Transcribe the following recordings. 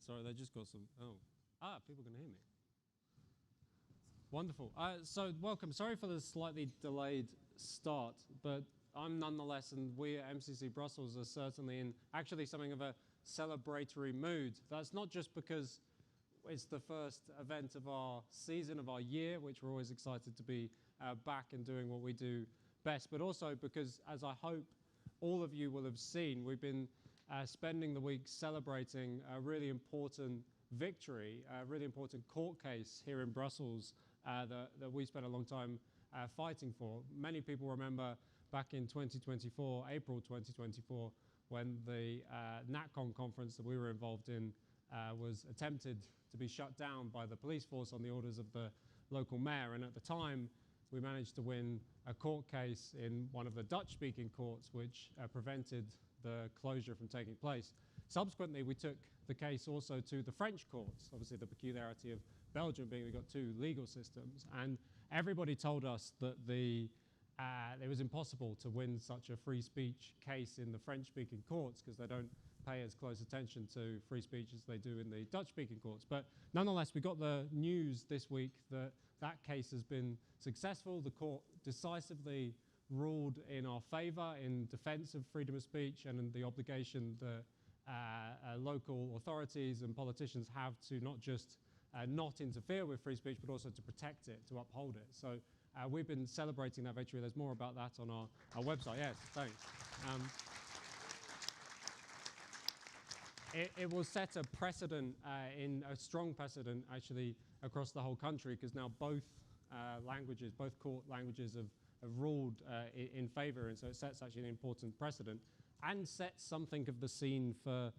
Sorry, they just got some, people can hear me. Wonderful. So welcome. Sorry for the slightly delayed start, but I'm nonetheless, and we at MCC Brussels are certainly in actually something of a celebratory mood. That's not just because it's the first event of our season, of our year, which we're always excited to be back and doing what we do best, but also because, as I hope all of you will have seen, we've been spending the week celebrating a really important victory, a really important court case here in Brussels that we spent a long time fighting for. Many people remember back in 2024, April 2024, when the NatCon conference that we were involved in was attempted to be shut down by the police force on the orders of the local mayor. And at the time, we managed to win a court case in one of the Dutch-speaking courts, which prevented the closure from taking place. Subsequently, we took the case also to the French courts, obviously the peculiarity of Belgium being we've got two legal systems. And everybody told us that it was impossible to win such a free speech case in the French-speaking courts because they don't pay as close attention to free speech as they do in the Dutch-speaking courts. But nonetheless, we got the news this week that that case has been successful. The court decisively ruled in our favor in defense of freedom of speech and in the obligation that local authorities and politicians have to not just not interfere with free speech, but also to protect it, to uphold it. So we've been celebrating that victory. There's more about that on our website. Yes, thanks. It will set a precedent, a strong precedent actually across the whole country, because now both languages, both court languages have ruled in favor, and so it sets actually an important precedent and sets something of the scene for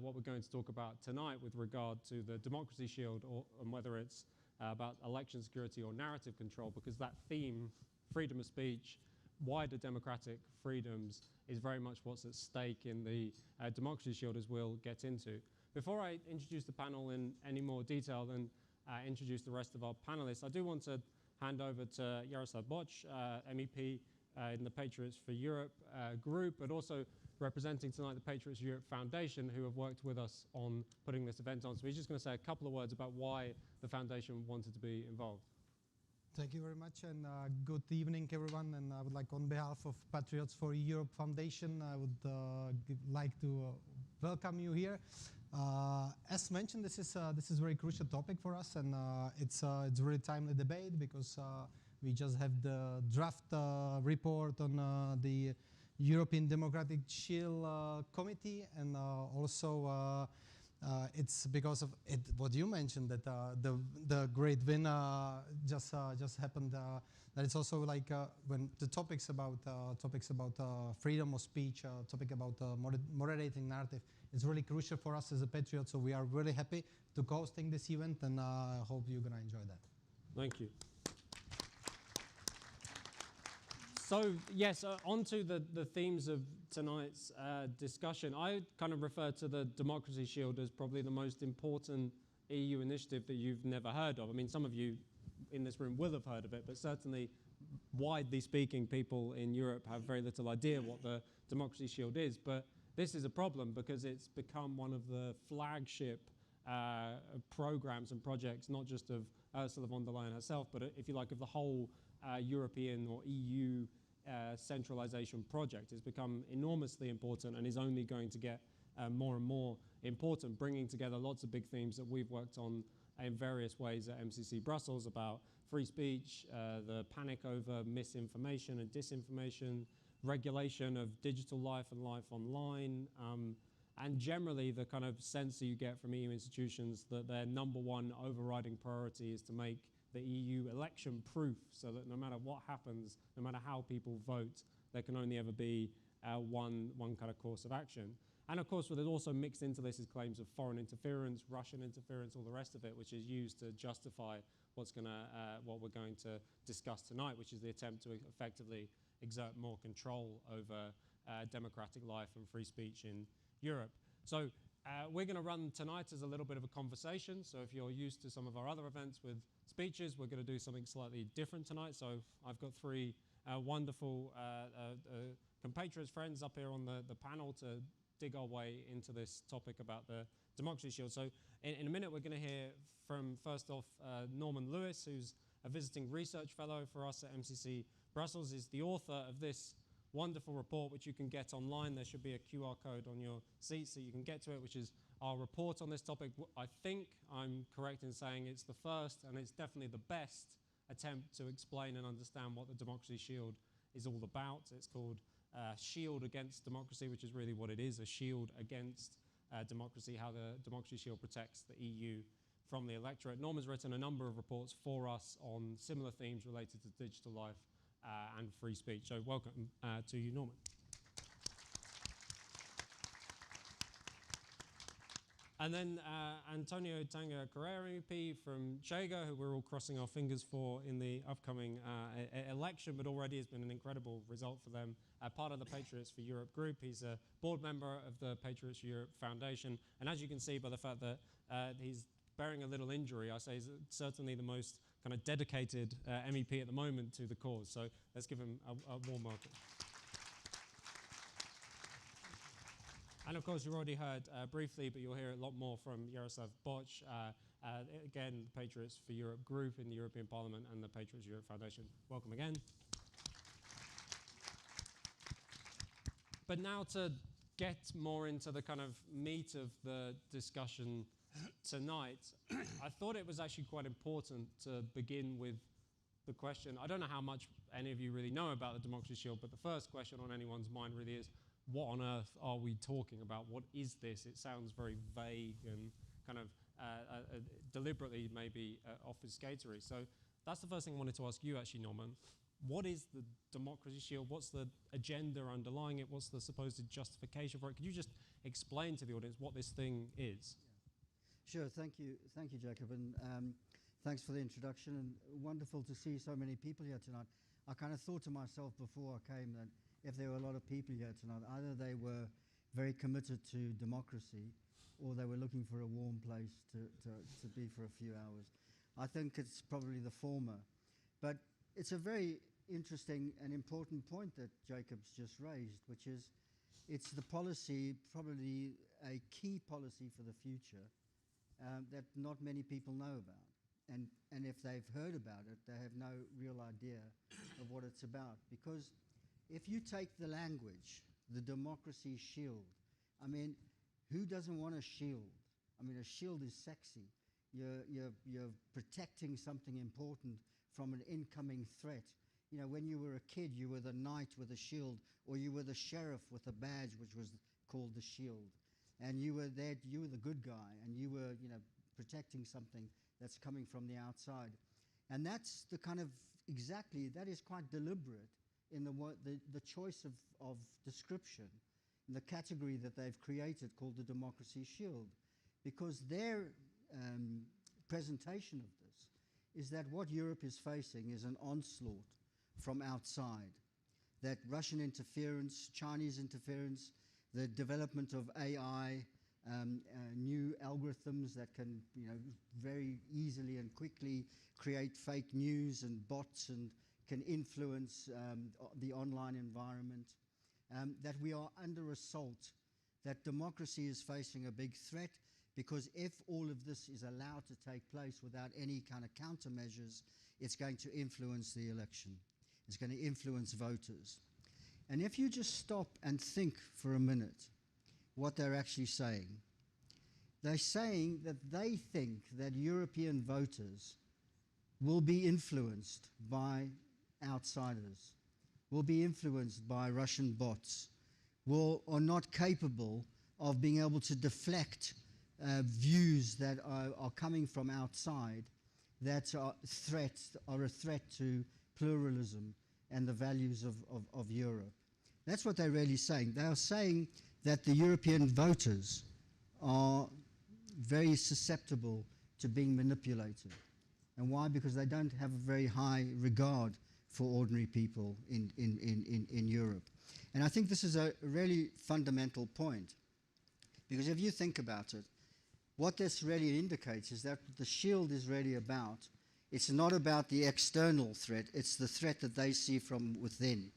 what we're going to talk about tonight with regard to the Democracy Shield, and whether it's about election security or narrative control, because that theme, freedom of speech, wider democratic freedoms, is very much what's at stake in the Democracy Shield, as we'll get into. Before I introduce the panel in any more detail and introduce the rest of our panelists, I do want to hand over to Jaroslav Boc, MEP in the Patriots for Europe group, but also representing tonight the Patriots Europe Foundation, who have worked with us on putting this event on. So he's just going to say a couple of words about why the foundation wanted to be involved. Thank you very much, and good evening, everyone. And I would like, on behalf of Patriots for Europe Foundation, I would like to welcome you here. As mentioned, this is a very crucial topic for us, and it's a really timely debate because we just have the draft report on the European Democratic Shield Committee, and also it's because of it, what you mentioned, that the great win just happened. That it's also like when the topics about freedom of speech, topic about moderating narrative, is really crucial for us as a Patriot. So we are really happy to hosting this event, and I hope you're gonna enjoy that. Thank you. So yes, onto the themes of tonight's discussion. I kind of refer to the Democracy Shield as probably the most important EU initiative that you've never heard of. I mean, some of you in this room will have heard of it, but certainly, widely speaking, people in Europe have very little idea what the Democracy Shield is. But this is a problem because it's become one of the flagship programs and projects, not just of Ursula von der Leyen herself, but if you like, of the whole European or EU centralization project. Has become enormously important and is only going to get more and more important, bringing together lots of big themes that we've worked on in various ways at MCC Brussels about free speech, the panic over misinformation and disinformation, regulation of digital life and life online, and generally the kind of sense that you get from EU institutions that their #1 overriding priority is to make the EU election proof, so that no matter what happens, no matter how people vote, there can only ever be one kind of course of action. And of course, what is also mixed into this is claims of foreign interference, Russian interference, all the rest of it, which is used to justify what we're going to discuss tonight, which is the attempt to effectively exert more control over democratic life and free speech in Europe. So we're going to run tonight as a little bit of a conversation. So if you're used to some of our other events with speeches, we're going to do something slightly different tonight. So I've got three wonderful compatriots, friends up here on the panel to dig our way into this topic about the Democracy Shield. So in a minute, we're going to hear from, first off, Norman Lewis, who's a visiting research fellow for us at MCC Brussels, is the author of this wonderful report, which you can get online. There should be a QR code on your seat so you can get to it, which is our report on this topic. I think I'm correct in saying it's the first, and it's definitely the best attempt to explain and understand what the Democracy Shield is all about. It's called Shield Against Democracy, which is really what it is, a shield against democracy, how the Democracy Shield protects the EU from the electorate. Norman's written a number of reports for us on similar themes related to digital life and free speech. So welcome to you, Norman. And then Antonio Tanga Carrera MEP from Chega, who we're all crossing our fingers for in the upcoming election, but already has been an incredible result for them. Part of the Patriots for Europe group. He's a board member of the Patriots for Europe Foundation. And as you can see by the fact that he's bearing a little injury, I say he's certainly the most kind of dedicated MEP at the moment to the cause. So let's give him a warm welcome. And of course, you already heard briefly, but you'll hear a lot more from Jaroslav Boc, again, the Patriots for Europe group in the European Parliament and the Patriots for Europe Foundation. Welcome again. But now to get more into the kind of meat of the discussion tonight, I thought it was actually quite important to begin with the question. I don't know how much any of you really know about the Democracy Shield, but the first question on anyone's mind really is, what on earth are we talking about? What is this? It sounds very vague and kind of deliberately maybe obfuscatory. So that's the first thing I wanted to ask you actually, Norman. What is the Democracy Shield? What's the agenda underlying it? What's the supposed justification for it? Could you just explain to the audience what this thing is? Sure, thank you, Jacob, and thanks for the introduction, and wonderful to see so many people here tonight. I kind of thought to myself before I came that if there were a lot of people here tonight, either they were very committed to democracy or they were looking for a warm place to be for a few hours. I think it's probably the former. But it's a very interesting and important point that Jacob's just raised, which is it's the policy, probably a key policy for the future, that not many people know about. And if they've heard about it, they have no real idea of what it's about. Because if you take the language, the Democracy Shield, I mean, who doesn't want a shield? I mean, a shield is sexy. You're protecting something important from an incoming threat. You know, when you were a kid, you were the knight with a shield, or you were the sheriff with a badge, which was called the shield. And you were there, you were the good guy, and you were, you know, protecting something that's coming from the outside. And that's the kind of, exactly, that is quite deliberate in the choice of description, in the category that they've created called the Democracy Shield. Because their presentation of this is that what Europe is facing is an onslaught from outside. That Russian interference, Chinese interference, the development of AI, new algorithms that can, you know, very easily and quickly create fake news and bots and can influence the online environment, that we are under assault, that democracy is facing a big threat, because if all of this is allowed to take place without any kind of countermeasures, it's going to influence the election. It's going to influence voters. And if you just stop and think for a minute what they're actually saying, they're saying that they think that European voters will be influenced by outsiders, will be influenced by Russian bots, are not capable of being able to deflect views that are coming from outside that are a threat to pluralism and the values of Europe. That's what they're really saying. They are saying that the European voters are very susceptible to being manipulated. And why? Because they don't have a very high regard for ordinary people in Europe. And I think this is a really fundamental point. Because if you think about it, what this really indicates is that the shield is really about, it's not about the external threat, it's the threat that they see from within.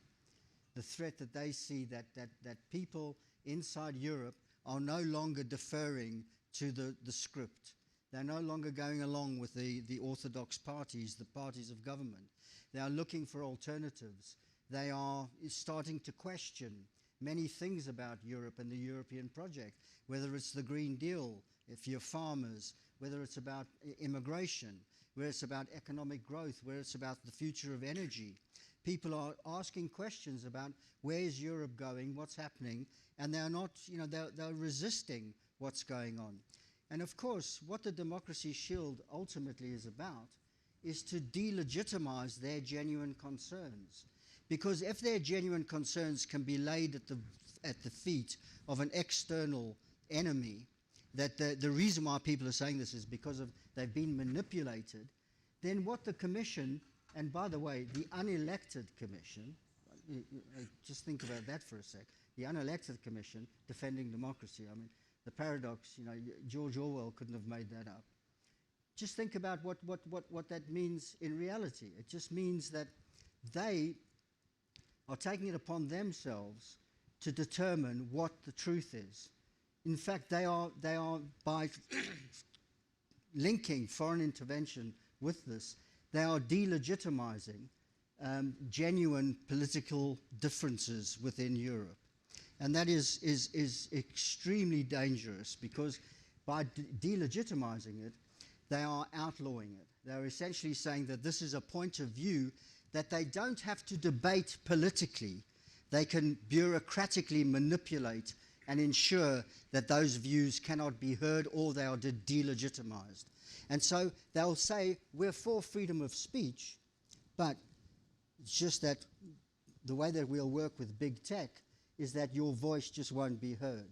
The threat that they see that people inside Europe are no longer deferring to the script. They're no longer going along with the orthodox parties, the parties of government. They are looking for alternatives. They are starting to question many things about Europe and the European project, whether it's the Green Deal, if you're farmers, whether it's about immigration, whether it's about economic growth, whether it's about the future of energy. People are asking questions about where is Europe going, what's happening, and they're not, they're resisting what's going on. And of course, what the Democracy Shield ultimately is about is to delegitimize their genuine concerns. Because if their genuine concerns can be laid at the feet of an external enemy, that the reason why people are saying this is because they've been manipulated, then what the Commission, and by the way, the unelected Commission, just think about that for a sec, the unelected Commission defending democracy, I mean, the paradox, George Orwell couldn't have made that up. Just think about what that means in reality. It just means that they are taking it upon themselves to determine what the truth is. In fact, they are by linking foreign intervention with this, they are delegitimizing genuine political differences within Europe. And that is extremely dangerous, because by delegitimizing it, they are outlawing it. They're essentially saying that this is a point of view that they don't have to debate politically. They can bureaucratically manipulate and ensure that those views cannot be heard, or they are delegitimized. And so they'll say, we're for freedom of speech, but it's just that the way that we'll work with big tech is that your voice just won't be heard,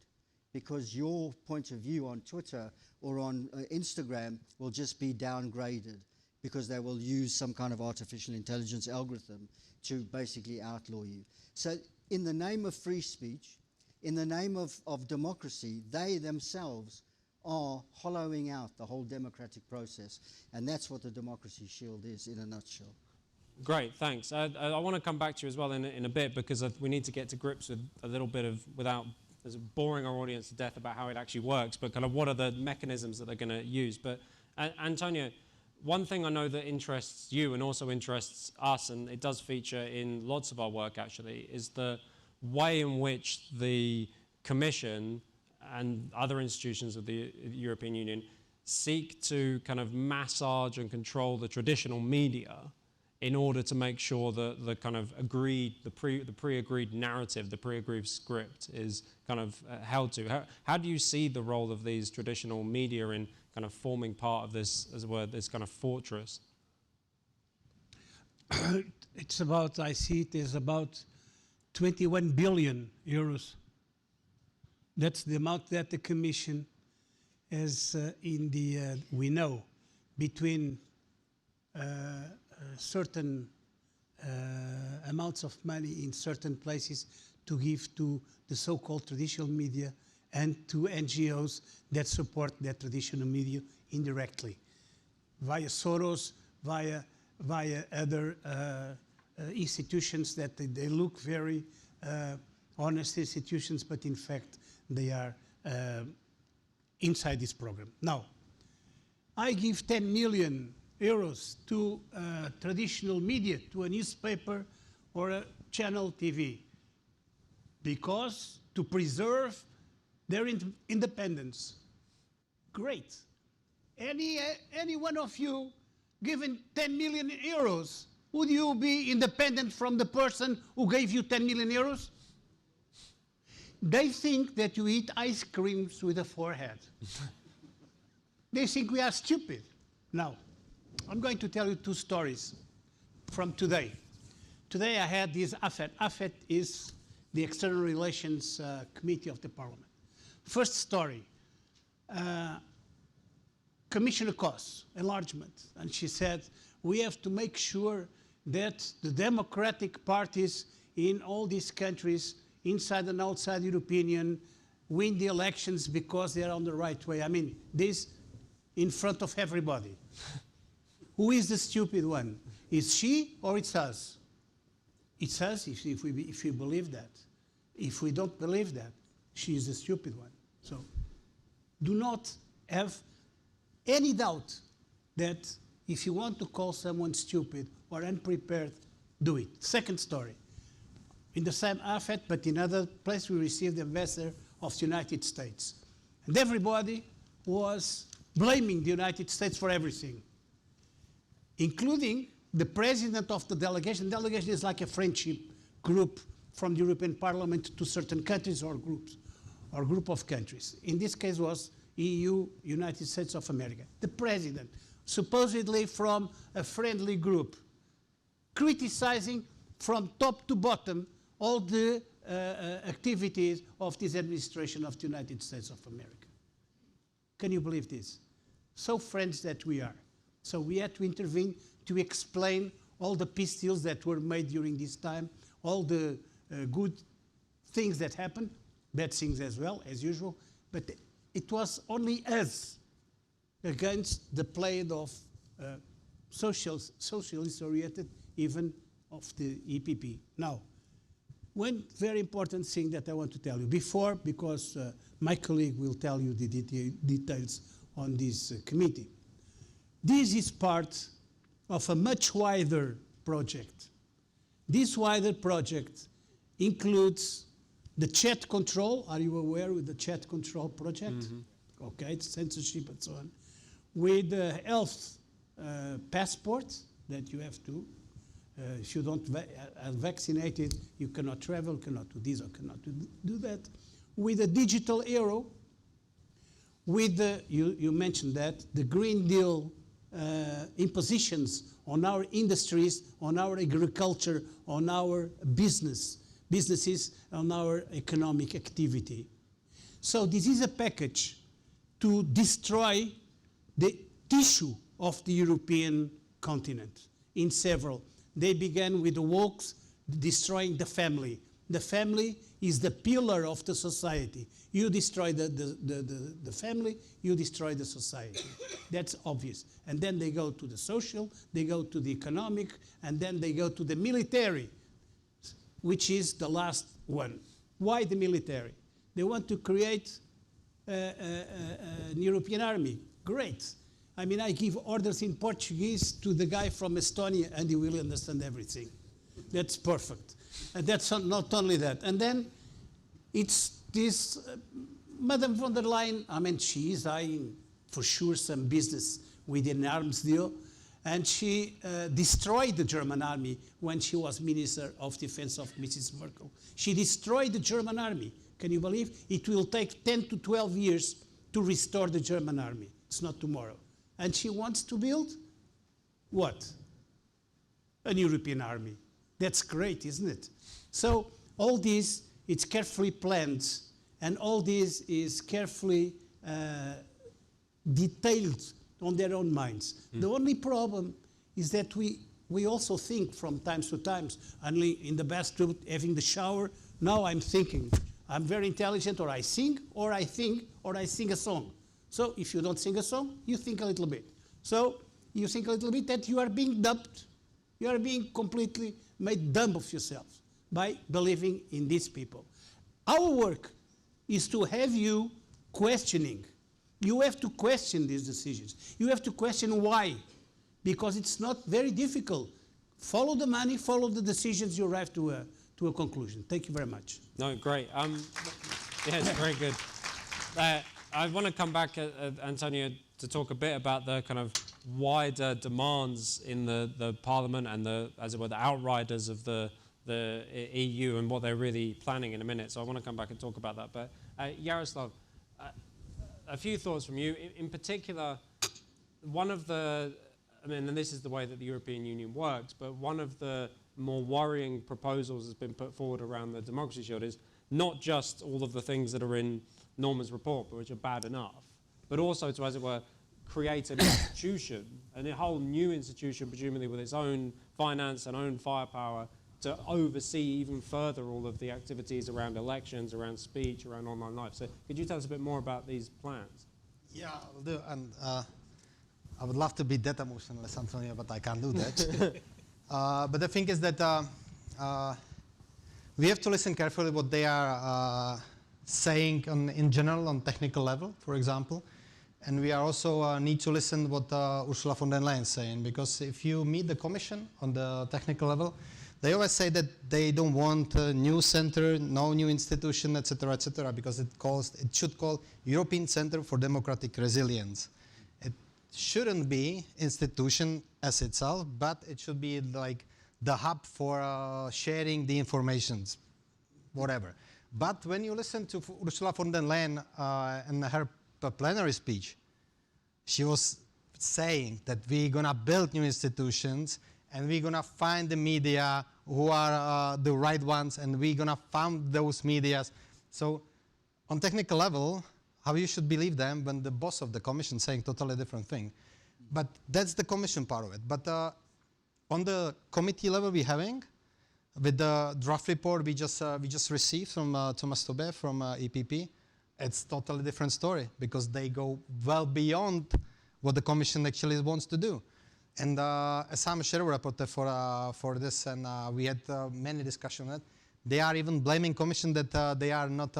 because your point of view on Twitter or on Instagram will just be downgraded, because they will use some kind of artificial intelligence algorithm to basically outlaw you. So in the name of free speech, in the name of democracy, they themselves are hollowing out the whole democratic process. And that's what the Democracy Shield is in a nutshell. Great, thanks. I want to come back to you as well in a bit, because we need to get to grips with a little bit of, without boring our audience to death about how it actually works, but kind of what are the mechanisms that they're going to use. But Antonio, one thing I know that interests you and also interests us, and it does feature in lots of our work actually, is the way in which the Commission and other institutions of the European Union seek to kind of massage and control the traditional media in order to make sure that the kind of agreed, the pre-agreed narrative, the pre-agreed script is kind of held to. How do you see the role of these traditional media in kind of forming part of this, as it were, this kind of fortress? It's about, I see it as about 21 billion euros. That's the amount that the Commission has in the, we know, between certain amounts of money in certain places to give to the so-called traditional media and to NGOs that support that traditional media indirectly, via Soros, via other institutions that they look very honest institutions, but in fact they are inside this program. Now, I give 10 million euros to traditional media, to a newspaper or a channel TV, because to preserve their independence. Great. Any one of you given 10 million euros, would you be independent from the person who gave you 10 million euros? They think that you eat ice creams with a forehead. They think we are stupid. Now, I'm going to tell you two stories from today. Today I had this AFET. AFET is the External Relations Committee of the Parliament. First story, Commissioner Koss, enlargement. And she said, we have to make sure that the democratic parties in all these countries, inside and outside the European Union, win the elections because they're on the right way. I mean, this in front of everybody. Who is the stupid one? Is she or it's us? It's us if we believe that. If we don't believe that, she is the stupid one. So do not have any doubt that if you want to call someone stupid or unprepared, do it. Second story. In the same outfit, but in other place, we received the ambassador of the United States. And everybody was blaming the United States for everything, including the president of the delegation. Delegation is like a friendship group from the European Parliament to certain countries or groups, or group of countries. In this case was EU, United States of America. The president, supposedly from a friendly group, criticizing from top to bottom all the activities of this administration of the United States of America. Can you believe this? So friends that we are. So we had to intervene to explain all the peace deals that were made during this time, all the good things that happened, bad things as well, as usual, but it was only us against the play of socialist-oriented, even of the EPP. Now, one very important thing that I want to tell you before, because my colleague will tell you the details on this committee. This is part of a much wider project. This wider project includes the chat control. Are you aware with the chat control project? Mm-hmm. Okay, it's censorship and so on. With the health passport that you have to. If you don't are vaccinated, you cannot travel, cannot do this or cannot do that. With a digital euro, with the, you mentioned that, the Green Deal impositions on our industries, on our agriculture, on our businesses, on our economic activity. So this is a package to destroy the tissue of the European continent in several. They began with the wokes destroying the family. The family is the pillar of the society. You destroy the family, you destroy the society. That's obvious. And then they go to the social, they go to the economic, and then they go to the military, which is the last one. Why the military? They want to create an European army. Great. I mean, I give orders in Portuguese to the guy from Estonia, and he will understand everything. That's perfect. And that's not only that. And then it's this Madame von der Leyen, I mean, she is eyeing for sure some business with an arms deal, and she destroyed the German army when she was Minister of Defense of Mrs. Merkel. She destroyed the German army. Can you believe? It will take 10 to 12 years to restore the German army. It's not tomorrow. And she wants to build what? An European army. That's great, isn't it? So all this, it's carefully planned, and all this is carefully detailed on their own minds. The only problem is that we also think from time to time, only in the bathroom, having the shower. Now I'm thinking, I'm very intelligent, or I sing, or I think, or I sing a song. So if you don't sing a song, you think a little bit. So you think a little bit that you are being dumped. You are being completely made dumb of yourself by believing in these people. Our work is to have you questioning. You have to question these decisions. You have to question why, because it's not very difficult. Follow the money, follow the decisions, you arrive to a conclusion. Thank you very much. No, great. Yeah, it's very good. I want to come back, Antonio, to talk a bit about the kind of wider demands in the Parliament and the, as it were, the outriders of the EU and what they're really planning in a minute. So I want to come back and talk about that. But Jaroslav, a few thoughts from you. In particular, one of the, I mean, and this is the way that the European Union works, but one of the more worrying proposals that's been put forward around the Democracy Shield is not just all of the things that are in Norman's report, but which are bad enough, but also to, as it were, create an institution, and a whole new institution, presumably with its own finance and own firepower, to oversee even further all of the activities around elections, around speech, around online life. So could you tell us a bit more about these plans? Yeah, I will do. And I would love to be that emotional as Antonio, but I can't do that. But the thing is that we have to listen carefully what they are saying in general on technical level, for example. And we are also need to listen what Ursula von der Leyen is saying, because if you meet the Commission on the technical level, they always say that they don't want a new center, no new institution, etc., because it should call European Center for Democratic Resilience. It shouldn't be institution as itself, but it should be like the hub for sharing the informations, whatever. But when you listen to Ursula von der Leyen in her plenary speech, she was saying that we're going to build new institutions and we're going to find the media who are the right ones, and we're going to found those medias. So on technical level, how you should believe them when the boss of the commission saying totally different thing. But that's the commission part of it. But on the committee level we're having, with the draft report we just received from Thomas Tobé from EPP, it's totally different story, because they go well beyond what the commission actually wants to do. And as I'm a shadow rapporteur for this, and we had many discussions on it, they are even blaming Commission that they are not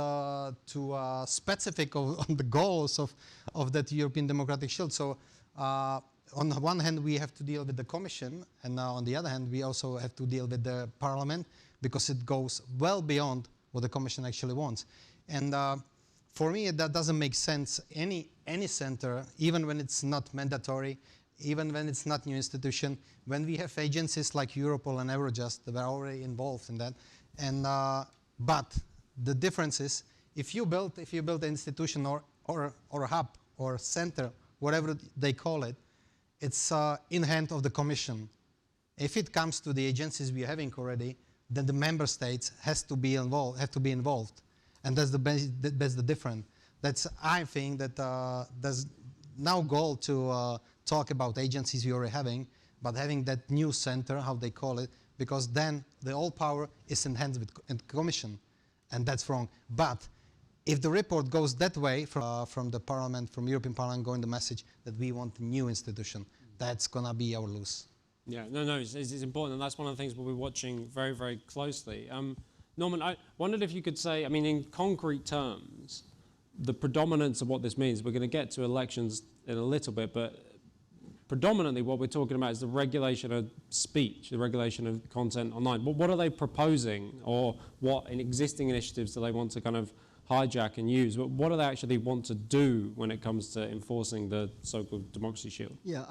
too specific on the goals of that European Democratic Shield. So on the one hand, we have to deal with the Commission, and on the other hand, we also have to deal with the Parliament, because it goes well beyond what the Commission actually wants. And for me, that doesn't make sense. Any center, even when it's not mandatory, even when it's not new institution, when we have agencies like Europol and Eurojust that are already involved in that. And but the difference is, if you build an institution or a hub or a center, whatever they call it, it's in hand of the Commission. If it comes to the agencies we're having already, then the member states have to be involved, and that's the difference. That's, I think that there's no goal to talk about agencies we already having, but having that new center, how they call it, because then the all power is in hands with the Commission, and that's wrong. But if the report goes that way from the Parliament, from European Parliament, going the message that we want a new institution, that's gonna be our lose. Yeah, no, it's important, and that's one of the things we'll be watching very, very closely. Norman, I wondered if you could say, I mean, in concrete terms, the predominance of what this means. We're going to get to elections in a little bit, but predominantly what we're talking about is the regulation of speech, the regulation of content online. But what are they proposing, or what in existing initiatives do they want to kind of hijack and use? What do they actually want to do when it comes to enforcing the so-called democracy shield? Yeah,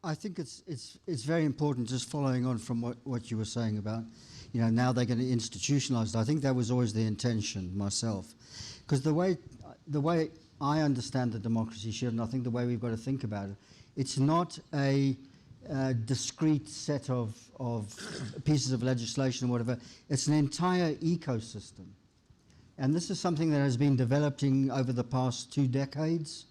I think it's very important, just following on from what you were saying about, you know, now they're going to institutionalize it. I think that was always the intention myself, because the way I understand the democracy shield, and I think the way we've got to think about it, it's not a discrete set of pieces of legislation or whatever. It's an entire ecosystem. And this is something that has been developing over the past 2 decades,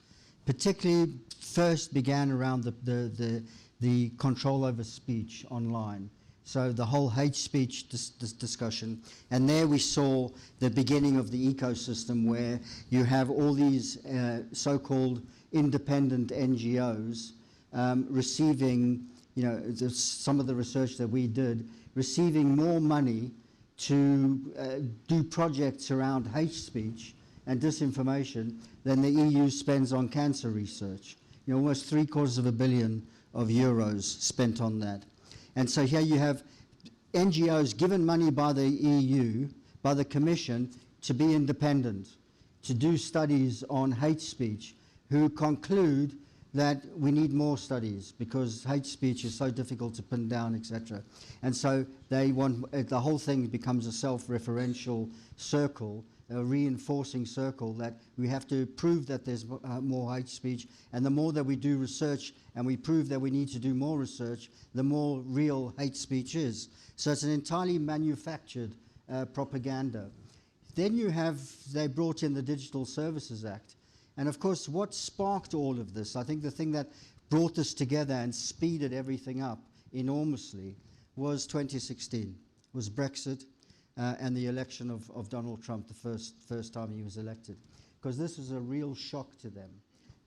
particularly first began around the control over speech online. So the whole hate speech discussion, and there we saw the beginning of the ecosystem where you have all these so-called independent NGOs receiving, you know, some of the research that we did, receiving more money to do projects around hate speech and disinformation than the EU spends on cancer research. You know, almost €750 million spent on that. And so here you have NGOs given money by the EU, by the Commission, to be independent, to do studies on hate speech, who conclude that we need more studies because hate speech is so difficult to pin down, etc. And so they want, the whole thing becomes a self-referential circle, a reinforcing circle, that we have to prove that there's more hate speech, and the more that we do research and we prove that we need to do more research, the more real hate speech is. So it's an entirely manufactured propaganda. Then you have, they brought in the Digital Services Act. And of course, what sparked all of this, I think the thing that brought this together and speeded everything up enormously was 2016, was Brexit and the election of Donald Trump, the first time he was elected. Because this was a real shock to them,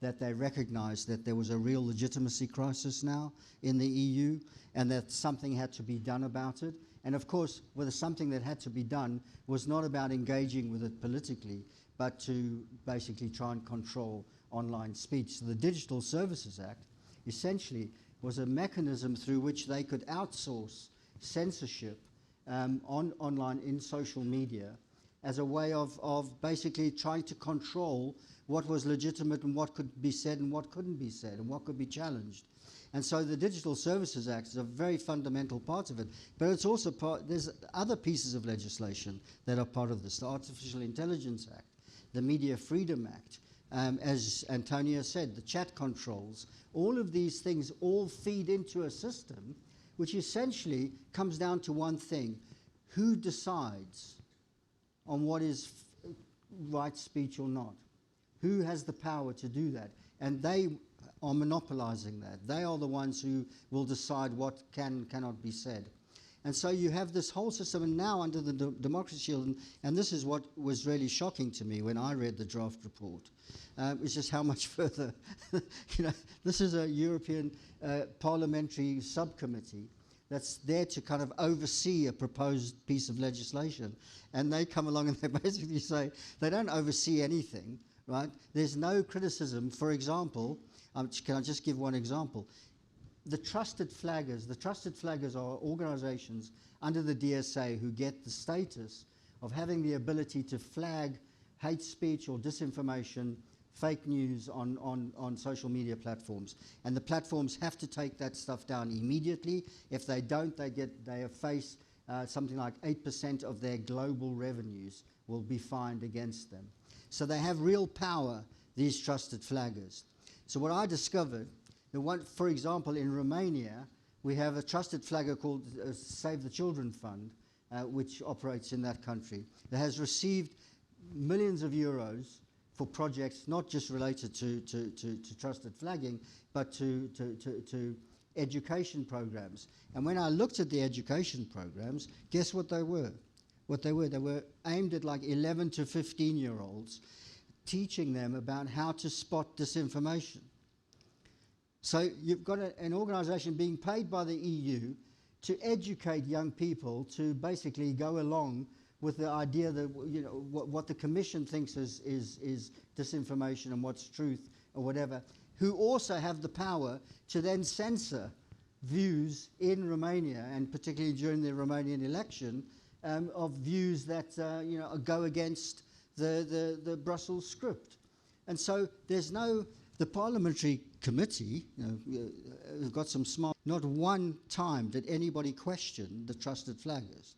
that they recognized that there was a real legitimacy crisis now in the EU, and that something had to be done about it. And of course, whether something that had to be done was not about engaging with it politically, but to basically try and control online speech. So the Digital Services Act essentially was a mechanism through which they could outsource censorship online in social media as a way of basically trying to control what was legitimate and what could be said and what couldn't be said and what could be challenged. And so the Digital Services Act is a very fundamental part of it. But it's also there's other pieces of legislation that are part of this. The Artificial Intelligence Act, the Media Freedom Act, as Antonio said, the chat controls. All of these things all feed into a system which essentially comes down to one thing. Who decides on what is right speech or not? Who has the power to do that? And they are monopolizing that. They are the ones who will decide what cannot be said. And so you have this whole system, and now under the Democracy Shield, and this is what was really shocking to me when I read the draft report, is just how much further, this is a European parliamentary subcommittee that's there to kind of oversee a proposed piece of legislation. And they come along and they basically say they don't oversee anything, right? There's no criticism. For example, can I just give one example? The trusted flaggers are organizations under the DSA who get the status of having the ability to flag hate speech or disinformation, fake news on social media platforms. And the platforms have to take that stuff down immediately. If they don't, they face something like 8% of their global revenues will be fined against them. So they have real power, these trusted flaggers. So what I discovered, for example, in Romania, we have a trusted flagger called Save the Children Fund, which operates in that country, that has received millions of euros for projects not just related to trusted flagging, but to education programs. And when I looked at the education programs, guess what they were? They were aimed at like 11 to 15-year-olds, teaching them about how to spot disinformation. So you've got an organization being paid by the EU to educate young people to basically go along with the idea that what the Commission thinks is disinformation and what's truth or whatever, who also have the power to then censor views in Romania, and particularly during the Romanian election, of views that go against the Brussels script. And so there's the parliamentary committee, have got some smart, not one time did anybody question the trusted flaggers.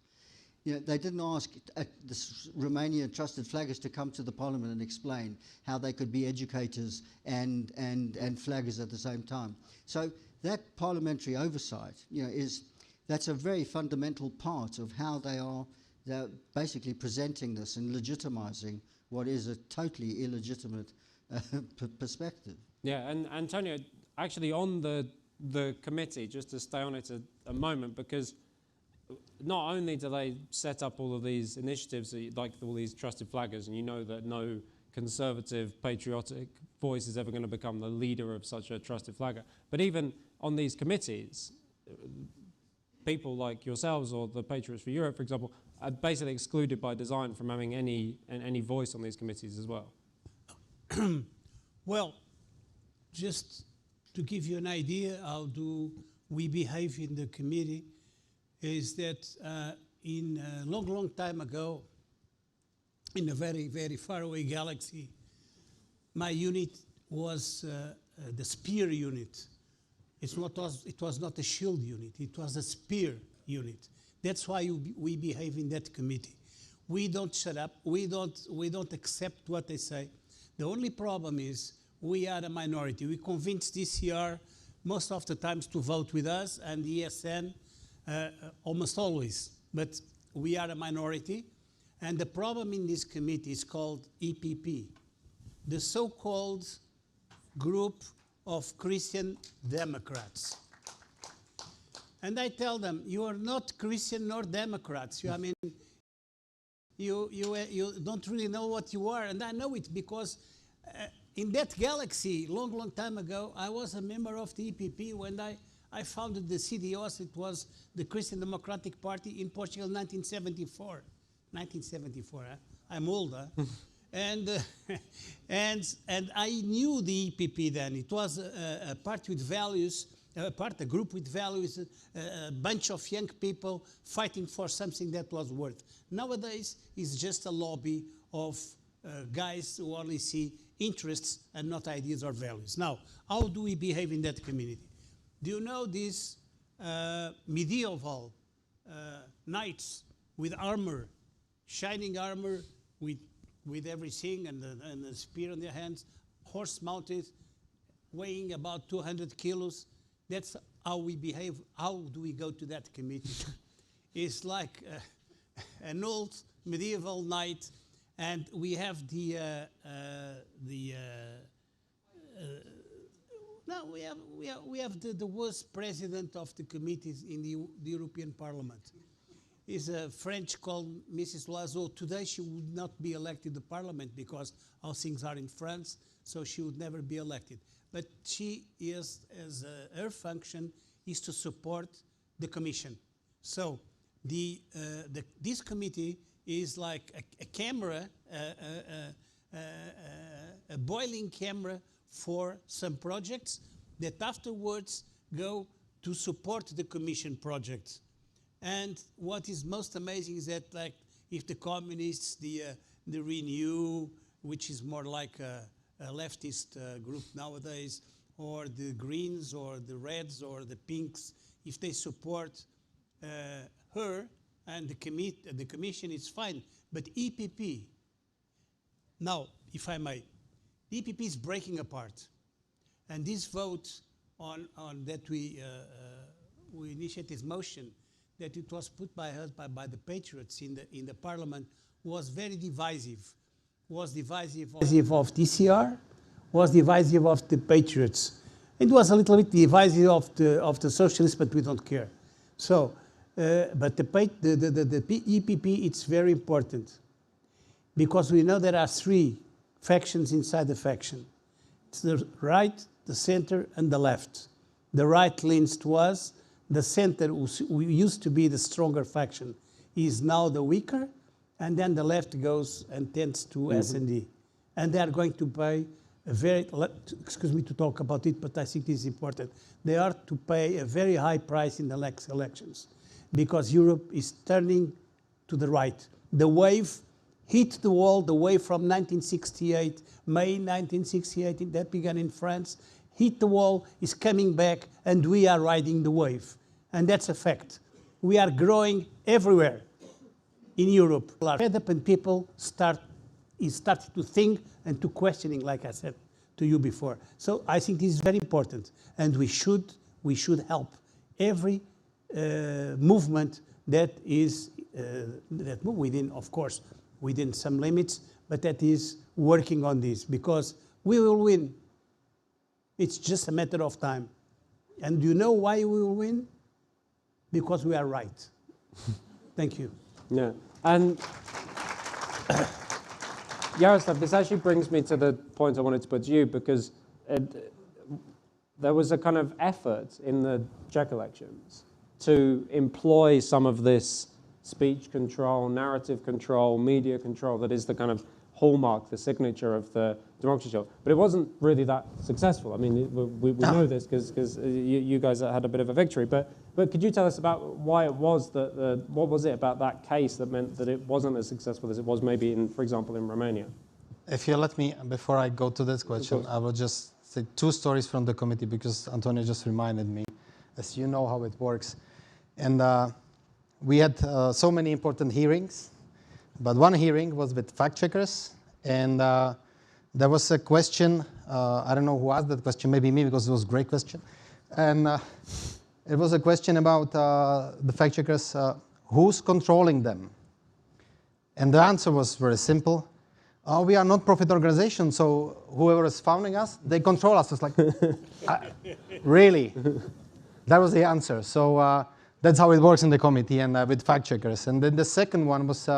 They didn't ask the Romanian trusted flaggers to come to the parliament and explain how they could be educators and flaggers at the same time. So that parliamentary oversight, that's a very fundamental part of how they're basically presenting this and legitimizing what is a totally illegitimate perspective. Yeah, and Antonio, actually on the committee, just to stay on it a moment, because not only do they set up all of these initiatives, like all these trusted flaggers, and you know that no conservative, patriotic voice is ever going to become the leader of such a trusted flagger, but even on these committees, people like yourselves or the Patriots for Europe, for example, are basically excluded by design from having any voice on these committees as well. Well, just to give you an idea how do we behave in the committee, is that in a long time ago, in a very, very faraway galaxy, my unit was the spear unit. It was not a shield unit, it was a spear unit. That's why we behave in that committee. We don't shut up, we don't accept what they say. The only problem is we are a minority. We convince DCR most of the times to vote with us, and the ESN almost always, but we are a minority. And the problem in this committee is called EPP, the so-called group of Christian Democrats. And I tell them, you are not Christian nor Democrats. You don't really know what you are. And I know it because in that galaxy, long time ago, I was a member of the EPP when I founded the CDOs. It was the Christian Democratic Party in Portugal in 1974. 1974, I'm older. and and I knew the EPP then. It was a party with values, a group with values, a bunch of young people fighting for something that was worth. Nowadays, it's just a lobby of guys who only see interests and not ideas or values. Now, how do we behave in that community? Do you know these medieval knights with armor, shining armor with everything and a spear in their hands, horse-mounted, weighing about 200 kilos? That's how we behave. How do we go to that committee? It's like an old medieval knight, and we have we have the worst president of the committees in the European Parliament. Is a French called Mrs. Loiseau. Today she would not be elected to Parliament because how things are in France, so she would never be elected. But she is, her function is to support the Commission. So this committee is like a camera, a boiling camera for some projects that afterwards go to support the Commission projects. And what is most amazing is that, like, if the communists, the Renew, which is more like a leftist group nowadays, or the Greens, or the Reds, or the Pinks, if they support her and the Commission, it's fine. But EPP, now, if I may, the EPP is breaking apart, and this vote on that we initiate this motion, that it was put by us by the Patriots in the Parliament, was very divisive. Was divisive of DCR, was divisive of the Patriots. It was a little bit divisive of the Socialists, but we don't care. So, but the EPP, it's very important, because we know there are three factions inside the faction. It's the right, the center, and the left. The right leans to us. The center, who used to be the stronger faction, is now the weaker, and then the left goes and tends to S&D. And they are going to pay a very, excuse me to talk about it, but I think this is important. They are to pay a very high price in the next elections, because Europe is turning to the right. The wave hit the wall, the wave from 1968, May 1968, that began in France, hit the wall, is coming back, and we are riding the wave. And that's a fact. We are growing everywhere in Europe. Fed up, and people start to think and to questioning, like I said to you before. So I think this is very important, and we should help every movement that is that move within, of course, within some limits, but that is working on this, because we will win. It's just a matter of time. And do you know why we will win? Because we are right. Thank you. Yeah, and Jaroslav, this actually brings me to the point I wanted to put to you, because there was a kind of effort in the Czech elections to employ some of this speech control, narrative control, media control that is the kind of hallmark, the signature of the democracy. But it wasn't really that successful. I mean, we know this because you guys had a bit of a victory. But could you tell us about why it was that, what was it about that case that meant that it wasn't as successful as it was maybe in, for example, in Romania? If you let me, before I go to this question, I will just say two stories from the committee, because Antonio just reminded me, as you know how it works. And we had so many important hearings, but one hearing was with fact-checkers, and there was a question, I don't know who asked that question, maybe me, because it was a great question. And it was a question about the fact-checkers, who's controlling them? And the answer was very simple. We are a non-profit organization, so whoever is founding us, they control us. It's like, really? That was the answer. So that's how it works in the committee and with fact-checkers. And then the second one was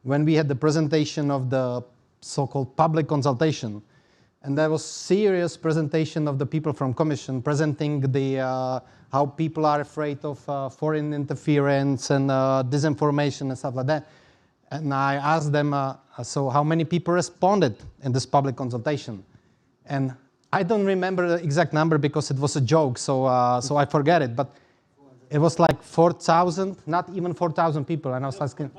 when we had the presentation of the so-called public consultation. And there was serious presentation of the people from Commission presenting the how people are afraid of foreign interference and disinformation and stuff like that. And I asked them, so how many people responded in this public consultation? And I don't remember the exact number because it was a joke, so I forget it. But it was like 4,000, not even 4,000 people. And I was asking,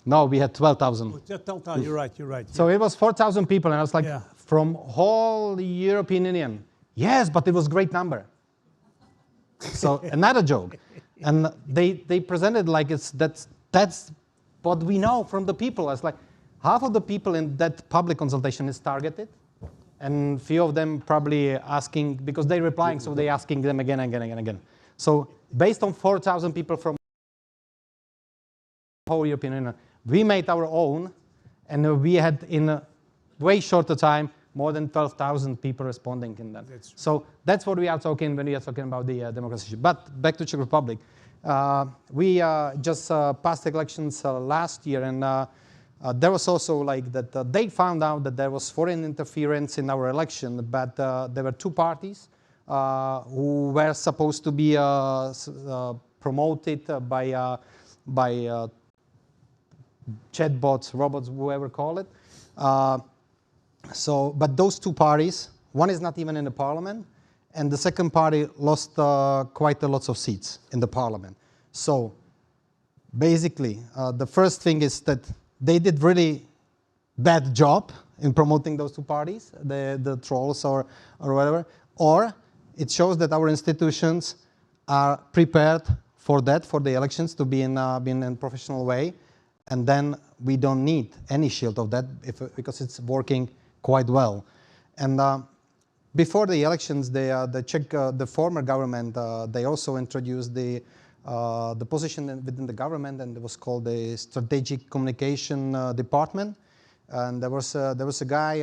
no, we had 12,000. Oh, you're right, you're right. So it was 4,000 people, and I was like, Yeah. from whole European Union. Yes, but it was a great number. So another joke. And they presented like that's what we know from the people. It's like half of the people in that public consultation is targeted, and few of them probably asking, because they're replying, so they're asking them again and again and again. So based on 4,000 people from the whole European Union, we made our own, and we had in a way shorter time more than 12,000 people responding in that. So that's what we are talking when we are talking about the democracy. But back to Czech Republic. We just passed elections last year, and there was also like that they found out that there was foreign interference in our election, but there were two parties who were supposed to be promoted by chatbots, robots, whoever call it. But those two parties, one is not even in the parliament, and the second party lost quite a lot of seats in the parliament. So basically, the first thing is that they did really bad job in promoting those two parties, the trolls or whatever, or it shows that our institutions are prepared for that, for the elections to be in a professional way, and then we don't need any shield of that because it's working quite well. And before the elections, the Czech, the former government, they also introduced the position within the government, and it was called the Strategic Communication Department. And there was a guy,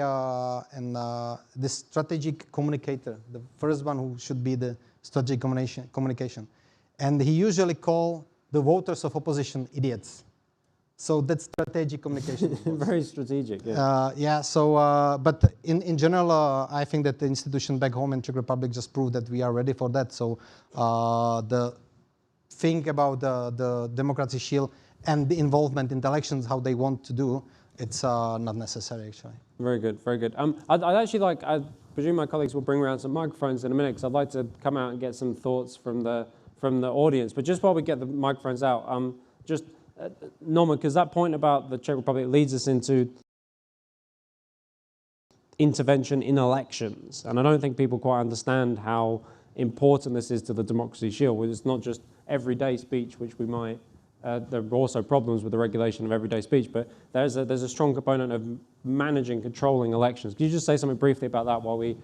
and this strategic communicator, the first one who should be the strategic communication. And he usually called the voters of opposition idiots. So that's strategic communication. Very strategic, yeah. Yeah, so, but in general, I think that the institution back home in Czech Republic just proved that we are ready for that. So the thing about the democracy shield and the involvement in the elections, how they want to do, it's not necessary, actually. Very good, very good. I'd actually like, I presume my colleagues will bring around some microphones in a minute, because I'd like to come out and get some thoughts from the audience. But just while we get the microphones out, Norman, because that point about the Czech Republic leads us into intervention in elections. And I don't think people quite understand how important this is to the democracy shield. It's not just everyday speech, which we might, there are also problems with the regulation of everyday speech, but there's a strong component of managing, controlling elections. Could you just say something briefly about that while we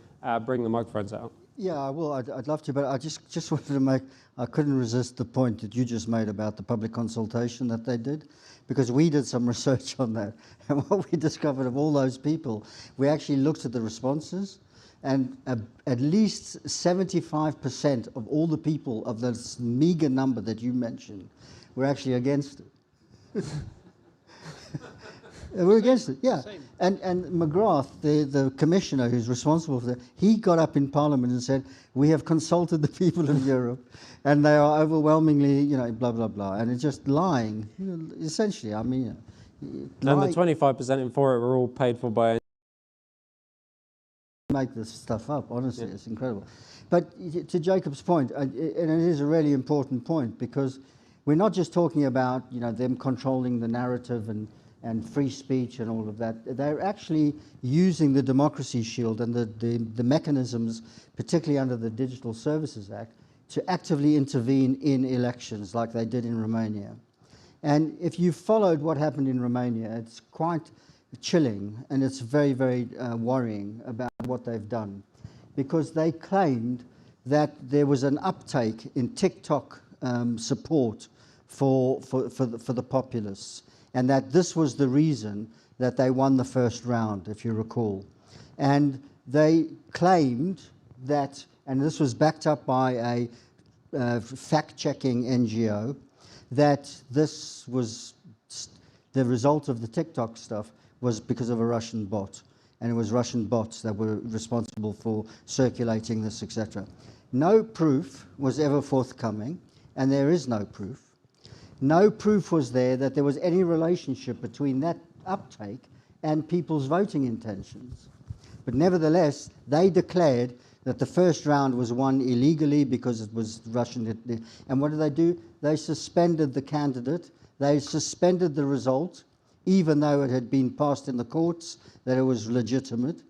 bring the microphones out? Yeah, I will. I'd love to, but I just wanted to make, I couldn't resist the point that you just made about the public consultation that they did, because we did some research on that. And what we discovered of all those people, we actually looked at the responses, and at least 75% of all the people of this meager number that you mentioned were actually against it. We're against it, yeah. And McGrath, the commissioner who's responsible for that, he got up in Parliament and said, we have consulted the people of Europe, and they are overwhelmingly, you know, blah, blah, blah. And it's just lying, essentially, I mean. And the 25% in for it were all paid for by... Make this stuff up, honestly, yeah. It's incredible. But to Jacob's point, and it is a really important point, because we're not just talking about, you know, them controlling the narrative and free speech and all of that. They're actually using the Democracy Shield and the mechanisms, particularly under the Digital Services Act, to actively intervene in elections like they did in Romania. And if you followed what happened in Romania, it's quite chilling, and it's very, very worrying about what they've done, because they claimed that there was an uptake in TikTok support for the populists, and that this was the reason that they won the first round, if you recall. And they claimed that, and this was backed up by a fact-checking NGO, that this was the result of the TikTok stuff was because of a Russian bot, and it was Russian bots that were responsible for circulating this, etc. No proof was ever forthcoming, and there is no proof. No proof was there that there was any relationship between that uptake and people's voting intentions. But nevertheless, they declared that the first round was won illegally because it was Russian. And what did they do? They suspended the candidate. They suspended the result, even though it had been passed in the courts, that it was legitimate.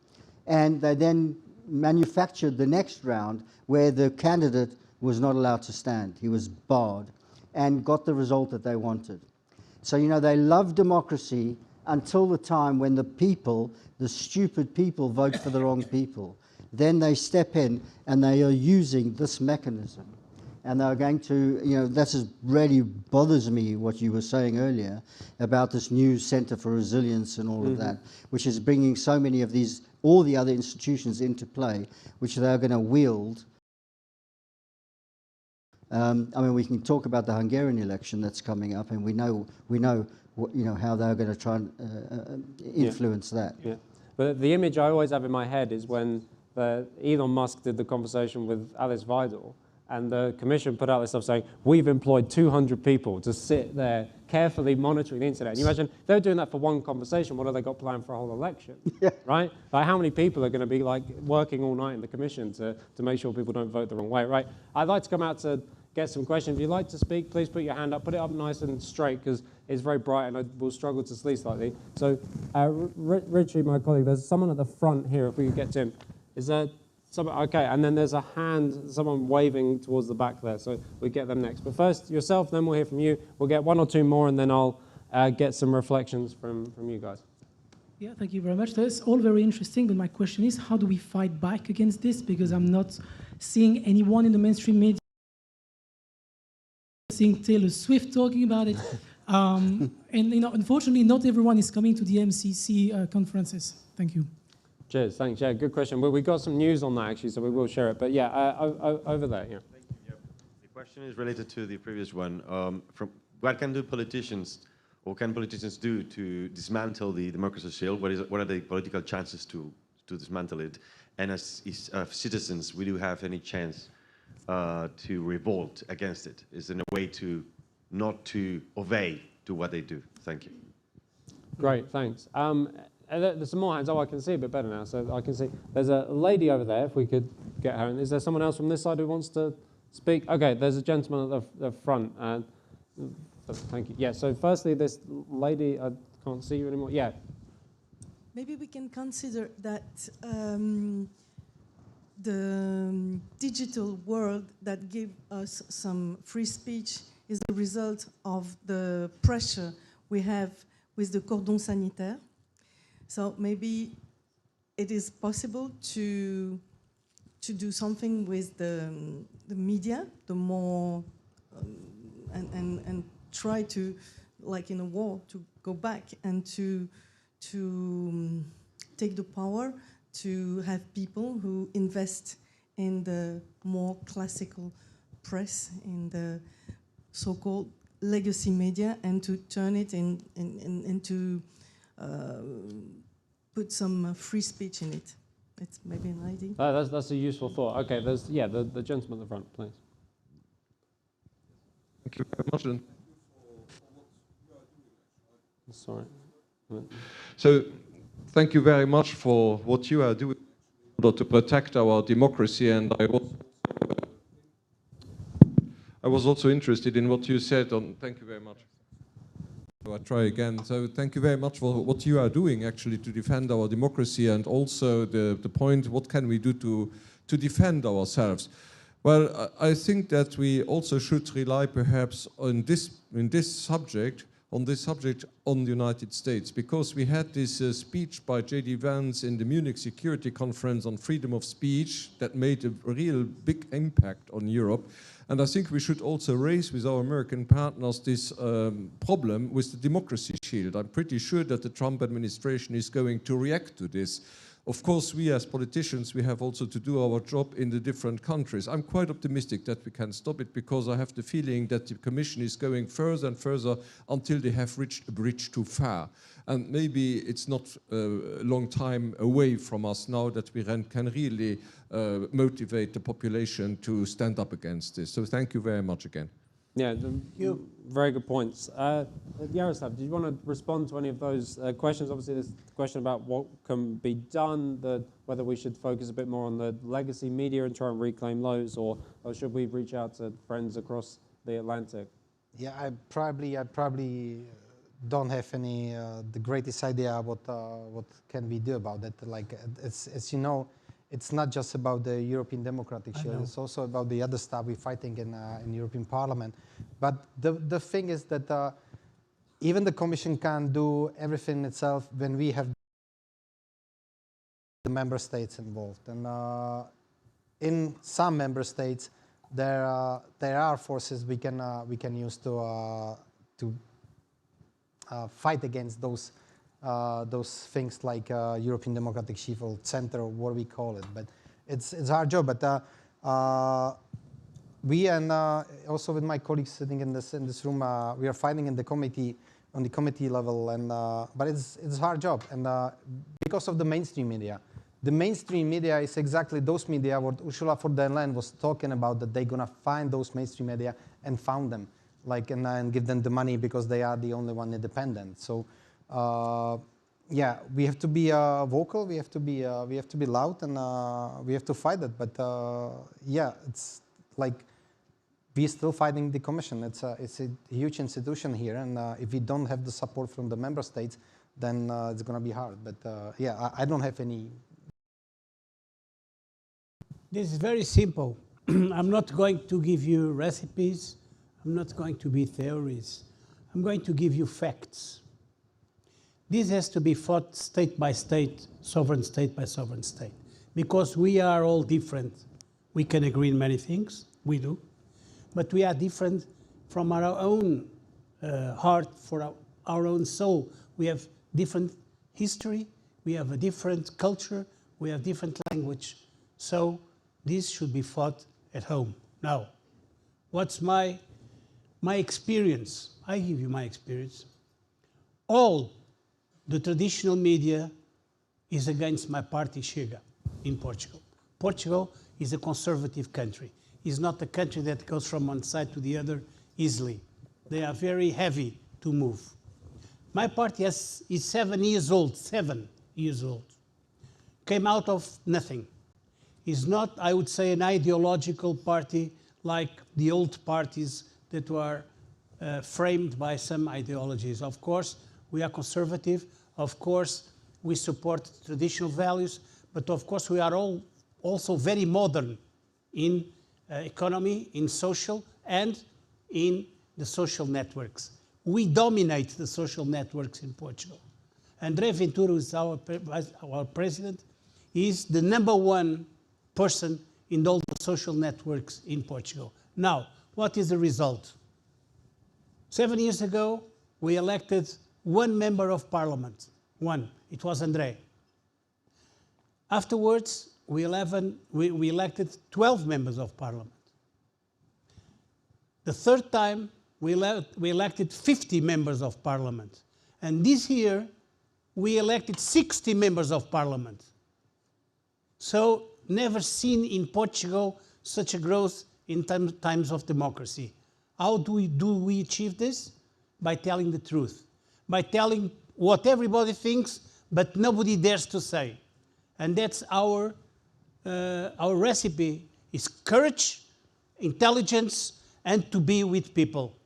And they then manufactured the next round where the candidate was not allowed to stand. He was barred and got the result that they wanted. So, you know, they love democracy until the time when the people, the stupid people, vote for the wrong people. Then they step in and they are using this mechanism. And they're going to, you know, this is really bothers me what you were saying earlier about this new Center for Resilience and all of that, which is bringing so many of these, all the other institutions into play, which they're going to wield. I mean, we can talk about the Hungarian election that's coming up, and we know what, you know, how they're going to try and influence that. Yeah, but the image I always have in my head is when Elon Musk did the conversation with Alice Weidel, and the commission put out this stuff saying, we've employed 200 people to sit there carefully monitoring the internet. And you imagine, they're doing that for one conversation, what have they got planned for a whole election? Yeah. Right? Like, how many people are going to be like working all night in the commission to make sure people don't vote the wrong way, right? I'd like to come out to get some questions. If you'd like to speak, please put your hand up. Put it up nice and straight, because it's very bright and I will struggle to sleep slightly. So, Richie, my colleague, there's someone at the front here, if we could get to him. Is there someone? Okay, and then there's a hand, someone waving towards the back there, so we'll get them next. But first, yourself, then we'll hear from you. We'll get one or two more, and then I'll get some reflections from you guys. Yeah, thank you very much. That's all very interesting, but my question is, how do we fight back against this? Because I'm not seeing anyone in the mainstream media, seeing Taylor Swift talking about it. And, you know, unfortunately, not everyone is coming to the MCC conferences. Thank you. Cheers, thanks. Yeah, good question. Well, we got some news on that, actually, so we will share it. But yeah, over there, yeah. Thank you. Yeah. The question is related to the previous one. From what can politicians do to dismantle the democracy shield? What are the political chances to dismantle it? And as citizens, we do have any chance to revolt against it? Is there a way to not to obey to what they do? Thank you. Great, thanks. There's some more hands. Oh, I can see a bit better now, so I can see. There's a lady over there, if we could get her. And is there someone else from this side who wants to speak? Okay, there's a gentleman at the front. Thank you. Yeah, so firstly, this lady, I can't see you anymore. Yeah. Maybe we can consider that the digital world that gives us some free speech is the result of the pressure we have with the cordon sanitaire. So maybe it is possible to do something with the media, the more and try to, like in a war, to go back and to take the power, to have people who invest in the more classical press, in the so-called legacy media, and to turn it into put some free speech in it. It's maybe an idea. That's a useful thought. Okay, there's the gentleman at the front, please. Thank you very much. Sorry. So, thank you very much for what you are doing in order to protect our democracy, and I was also interested in what you said on. Thank you very much. I'll try again. So thank you very much for what you are doing actually to defend our democracy, and also the point, what can we do to defend ourselves? Well, I think that we also should rely perhaps on this subject on the United States, because we had this speech by J.D. Vance in the Munich Security Conference on freedom of speech that made a real big impact on Europe. And I think we should also raise with our American partners this problem with the democracy shield. I'm pretty sure that the Trump administration is going to react to this. Of course, we as politicians, we have also to do our job in the different countries. I'm quite optimistic that we can stop it, because I have the feeling that the Commission is going further and further until they have reached a bridge too far. And maybe it's not a long time away from us now that we can really motivate the population to stand up against this. So thank you very much again. Yeah, very good points. Yaroslav, did you want to respond to any of those questions? Obviously, there's the question about what can be done, whether we should focus a bit more on the legacy media and try and reclaim those, or should we reach out to friends across the Atlantic? Yeah, I probably don't have any the greatest idea what can we do about that. Like, as you know, it's not just about the European Democratic Shield. It's also about the other stuff we're fighting in European Parliament. But the thing is that even the Commission can't do everything itself when we have the member states involved. And in some member states, there are forces we can use to fight against those things like European Democratic Shield Center, or what we call it. But it's our job. But we, and also with my colleagues sitting in this room, we are fighting in the committee, on the committee level. And but it's our job, and because of the mainstream media. The mainstream media is exactly those media what Ursula von der Leyen was talking about, that they're gonna find those mainstream media and found them, like, and give them the money because they are the only one independent. So yeah, we have to be vocal, we have to be loud, and we have to fight it. But yeah, it's like we're still fighting the Commission. It's a huge institution here, and if we don't have the support from the member states, then it's gonna be hard. But yeah, I don't have any. This is very simple. I'm not going to give you recipes. I'm not going to be theories. I'm going to give you facts. This has to be fought state by state by sovereign state, because we are all different. We can agree in many things, we do, but we are different from our own heart, for our own soul. We have different history, we have a different culture, we have different language. So this should be fought at home. Now, what's my experience? I give you my experience. All the traditional media is against my party, Chega, in Portugal. Portugal is a conservative country. It's not a country that goes from one side to the other easily. They are very heavy to move. My party is 7 years old, 7 years old. Came out of nothing. Is not, I would say, an ideological party like the old parties that were framed by some ideologies. Of course, we are conservative. Of course, we support traditional values. But of course, we are all also very modern in economy, in social, and in the social networks. We dominate the social networks in Portugal. André Ventura, who is our president, is the #1 person in all the social networks in Portugal. Now, what is the result? 7 years ago, we elected 1 member of parliament. 1. It was André. Afterwards, we elected 12 members of parliament. The third time, we elected 50 members of parliament. And this year, we elected 60 members of parliament. So, never seen in Portugal such a growth in times of democracy. How do we achieve this? By telling the truth. By telling what everybody thinks, but nobody dares to say. And that's our recipe, is courage, intelligence, and to be with people.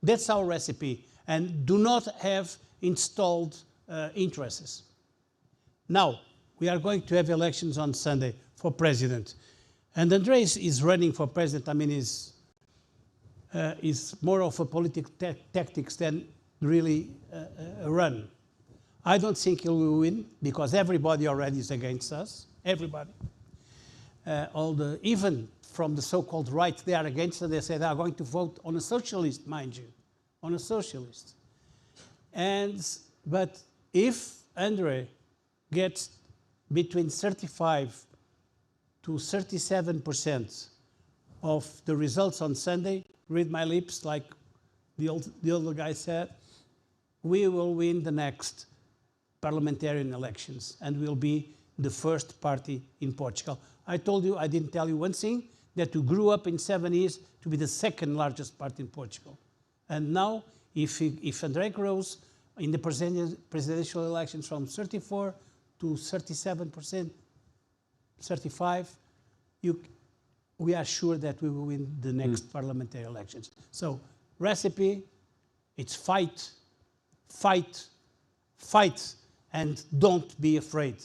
That's our recipe. And do not have installed interests. Now, we are going to have elections on Sunday for president. And Andrés is running for president. I mean, is more of a political tactics than really a run. I don't think he will win, because everybody already is against us. Everybody. Even from the so-called right, they are against us. They say they are going to vote on a socialist, mind you, on a socialist. But if André gets between 35 to 37% of the results on Sunday, read my lips, like the older guy said, we will win the next parliamentarian elections and will be the first party in Portugal. I told you, I didn't tell you one thing, that we grew up in 7 years to be the second largest party in Portugal. And now, if André grows in the presidential elections from 34 to 37%, 35%, we are sure that we will win the next parliamentary elections. So, recipe, it's fight, fight, fight, and don't be afraid.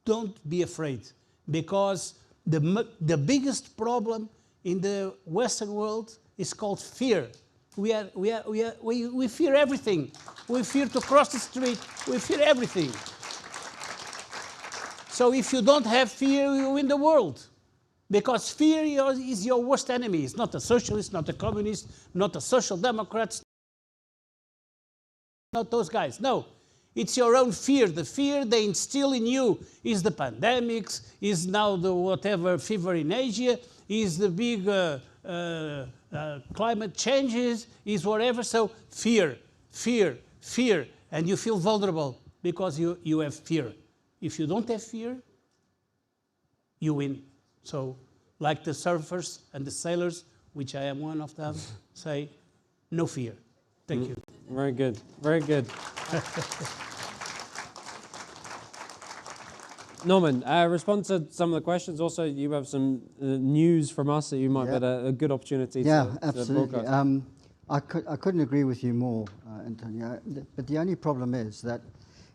Don't be afraid, because the biggest problem in the Western world is called fear. We fear everything. We fear to cross the street. We fear everything. So if you don't have fear, you win the world. Because fear is your worst enemy. It's not a socialist, not a communist, not a social democrat, not those guys. No, it's your own fear. The fear they instill in you is the pandemics, is now the whatever fever in Asia, is the big climate changes, is whatever. So fear, fear, fear. And you feel vulnerable because you have fear. If you don't have fear, you win. So like the surfers and the sailors, which I am one of them, say, no fear. Thank you. Very good. Very good. Norman, respond to some of the questions. Also, you have some news from us that you might get a good opportunity to absolutely. broadcast. I couldn't agree with you more, Antonio. But the only problem is that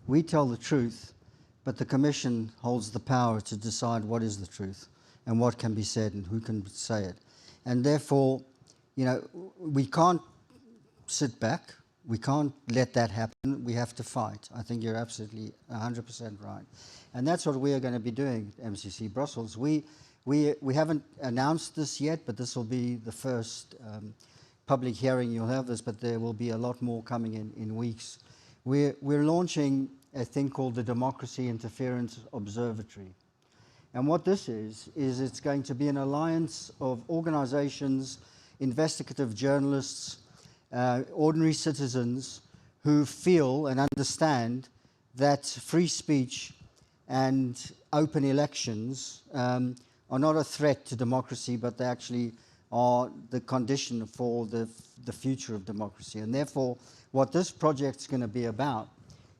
we tell the truth, but the Commission holds the power to decide what is the truth and what can be said and who can say it. And therefore, you know, we can't sit back. We can't let that happen. We have to fight. I think you're absolutely 100% right. And that's what we are going to be doing at MCC Brussels. We haven't announced this yet, but this will be the first public hearing you'll have this, but there will be a lot more coming in weeks. We're launching a thing called the Democracy Interference Observatory. And what this is it's going to be an alliance of organizations, investigative journalists, ordinary citizens who feel and understand that free speech and open elections are not a threat to democracy, but they actually are the condition for the future of democracy. And therefore, what this project's going to be about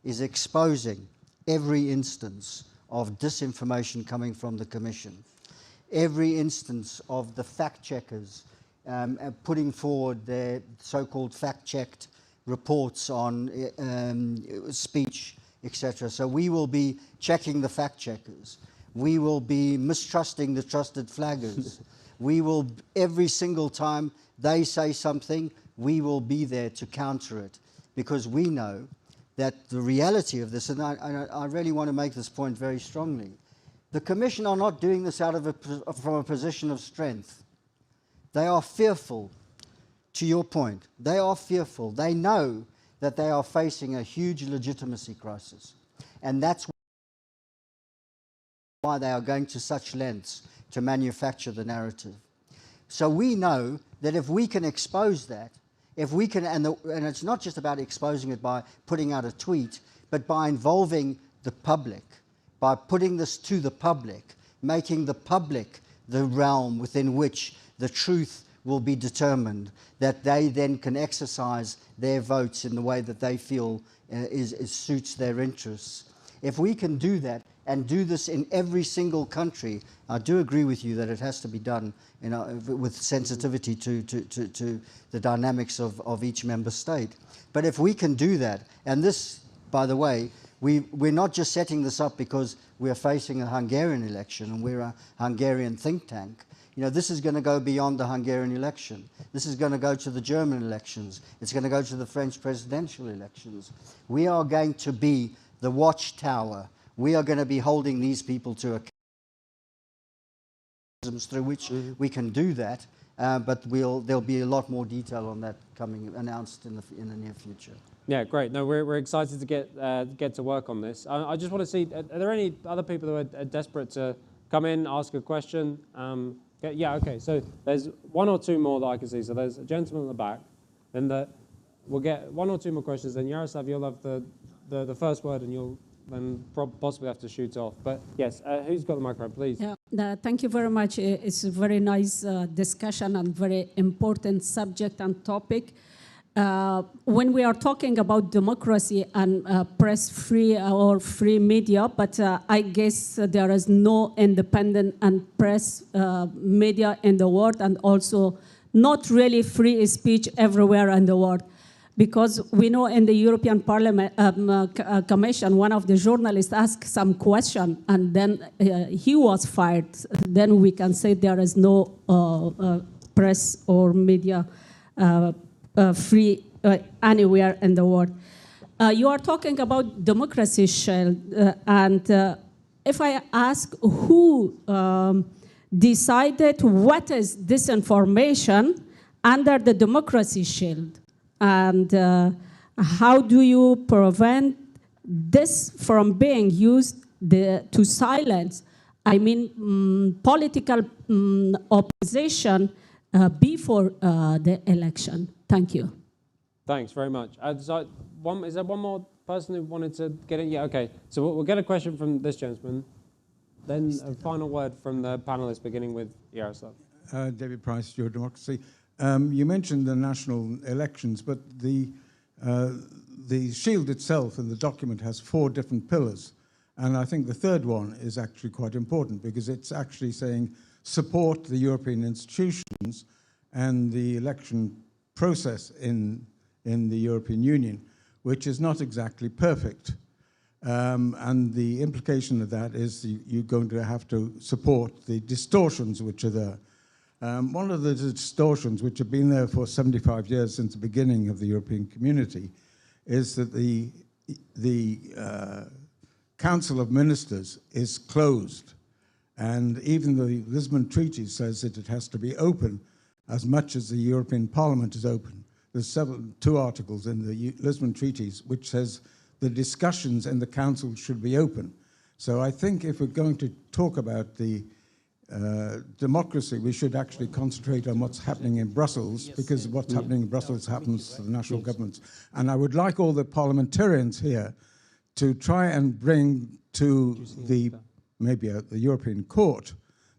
is exposing every instance of disinformation coming from the Commission, every instance of the fact-checkers putting forward their so-called fact-checked reports on speech, etc. So we will be checking the fact-checkers. We will be mistrusting the trusted flaggers. We will, every single time they say something, we will be there to counter it, because we know that the reality of this, and I really want to make this point very strongly, the Commission are not doing this from a position of strength. They are fearful, to your point. They are fearful. They know that they are facing a huge legitimacy crisis. And that's why they are going to such lengths to manufacture the narrative. So we know that if we can expose that, if we can, and it's not just about exposing it by putting out a tweet, but by involving the public, by putting this to the public, making the public the realm within which the truth will be determined, that they then can exercise their votes in the way that they feel suits their interests. If we can do that and do this in every single country, I do agree with you that it has to be done with sensitivity to the dynamics of each member state. But if we can do that, and this, by the way, we're not just setting this up because we're facing a Hungarian election and we're a Hungarian think tank. You know, this is going to go beyond the Hungarian election. This is going to go to the German elections. It's going to go to the French presidential elections. We are going to be the watchtower. We are going to be holding these people to account through which we can do that, but there'll be a lot more detail on that coming announced in the near future. Yeah, great. No, we're excited to get to work on this. I just want to see, are there any other people who are desperate to come in, ask a question? Yeah, okay. So there's one or two more that I can see. So there's a gentleman at the back. Then we'll get one or two more questions. Then Yaroslav, you'll have the first word, and you'll then possibly have to shoot off. But yes, who's got the microphone, please? Yeah, thank you very much. It's a very nice discussion and very important subject and topic. When we are talking about democracy and press free or free media, but I guess there is no independent and press media in the world, and also not really free speech everywhere in the world. Because we know in the European Parliament Commission, one of the journalists asked some question, and then he was fired. Then we can say there is no press or media free anywhere in the world. You are talking about democracy shield, and if I ask who decided what is disinformation under the democracy shield, and how do you prevent this from being used to silence, I mean, political opposition before the election? Thank you. Thanks very much. Is there one more person who wanted to get in? Yeah, okay. So we'll get a question from this gentleman, then a final word from the panelists, beginning with Jaroslav. David Price, Your Democracy. You mentioned the national elections, but the shield itself in the document has 4 different pillars. And I think the third one is actually quite important, because it's actually saying support the European institutions and the election process in the European Union, which is not exactly perfect. And the implication of that is you're going to have to support the distortions which are there. One of the distortions which have been there for 75 years since the beginning of the European Community is that the Council of Ministers is closed. And even the Lisbon Treaty says that it has to be open as much as the European Parliament is open. There's 2 articles in the Lisbon Treaties which says the discussions in the Council should be open. So I think if we're going to talk about the democracy, we should actually concentrate on what's happening in Brussels, because what's happening in Brussels happens to the national governments. And I would like all the parliamentarians here to try and bring to the European Court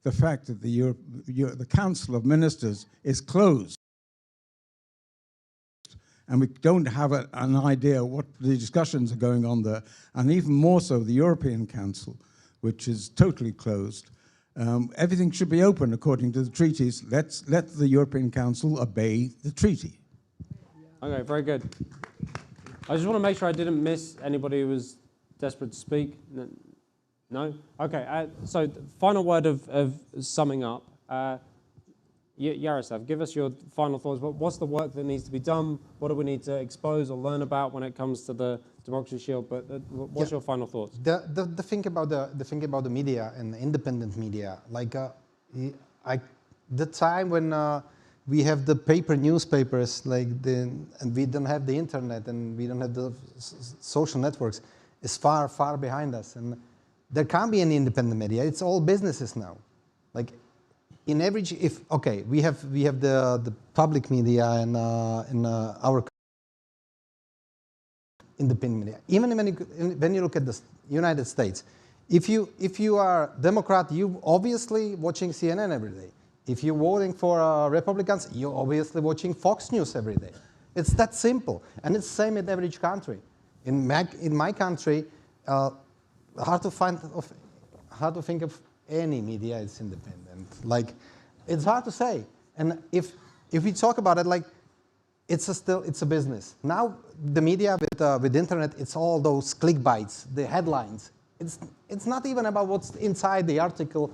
the fact that the Council of Ministers is closed. And we don't have an idea what the discussions are going on there. And even more so, the European Council, which is totally closed. Everything should be open according to the treaties. Let the European Council obey the treaty. Okay, very good. I just want to make sure I didn't miss anybody who was desperate to speak. No? Okay, so the final word of summing up. Jaroslav, give us your final thoughts. What's the work that needs to be done? What do we need to expose or learn about when it comes to the Democracy Shield? But what's your final thoughts? The thing about the media and the independent media, like the time when we have the paper newspapers, and we don't have the internet and we don't have the social networks, is far, far behind us. And there can't be any independent media. It's all businesses now. Like, in average, we have the public media in our independent media. Even when you look at the United States, if you are Democrat, you obviously watching CNN every day. If you're voting for Republicans, you're obviously watching Fox News every day. It's that simple, and it's the same in every country. In my country, hard to think of any media is independent. Like, it's hard to say. And if we talk about it, like, it's a business. Now the media with the internet, it's all those clickbites, the headlines. It's not even about what's inside the article.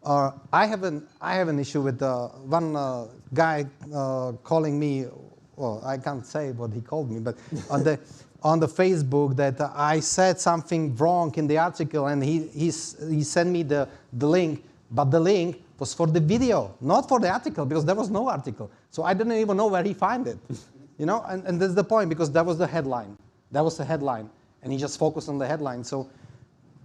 I have an issue with one guy calling me. Well, I can't say what he called me, but on the Facebook that I said something wrong in the article, and he sent me the link, but the link was for the video, not for the article, because there was no article. So I didn't even know where he found it, you know. And that's the point, because that was the headline. That was the headline, and he just focused on the headline. So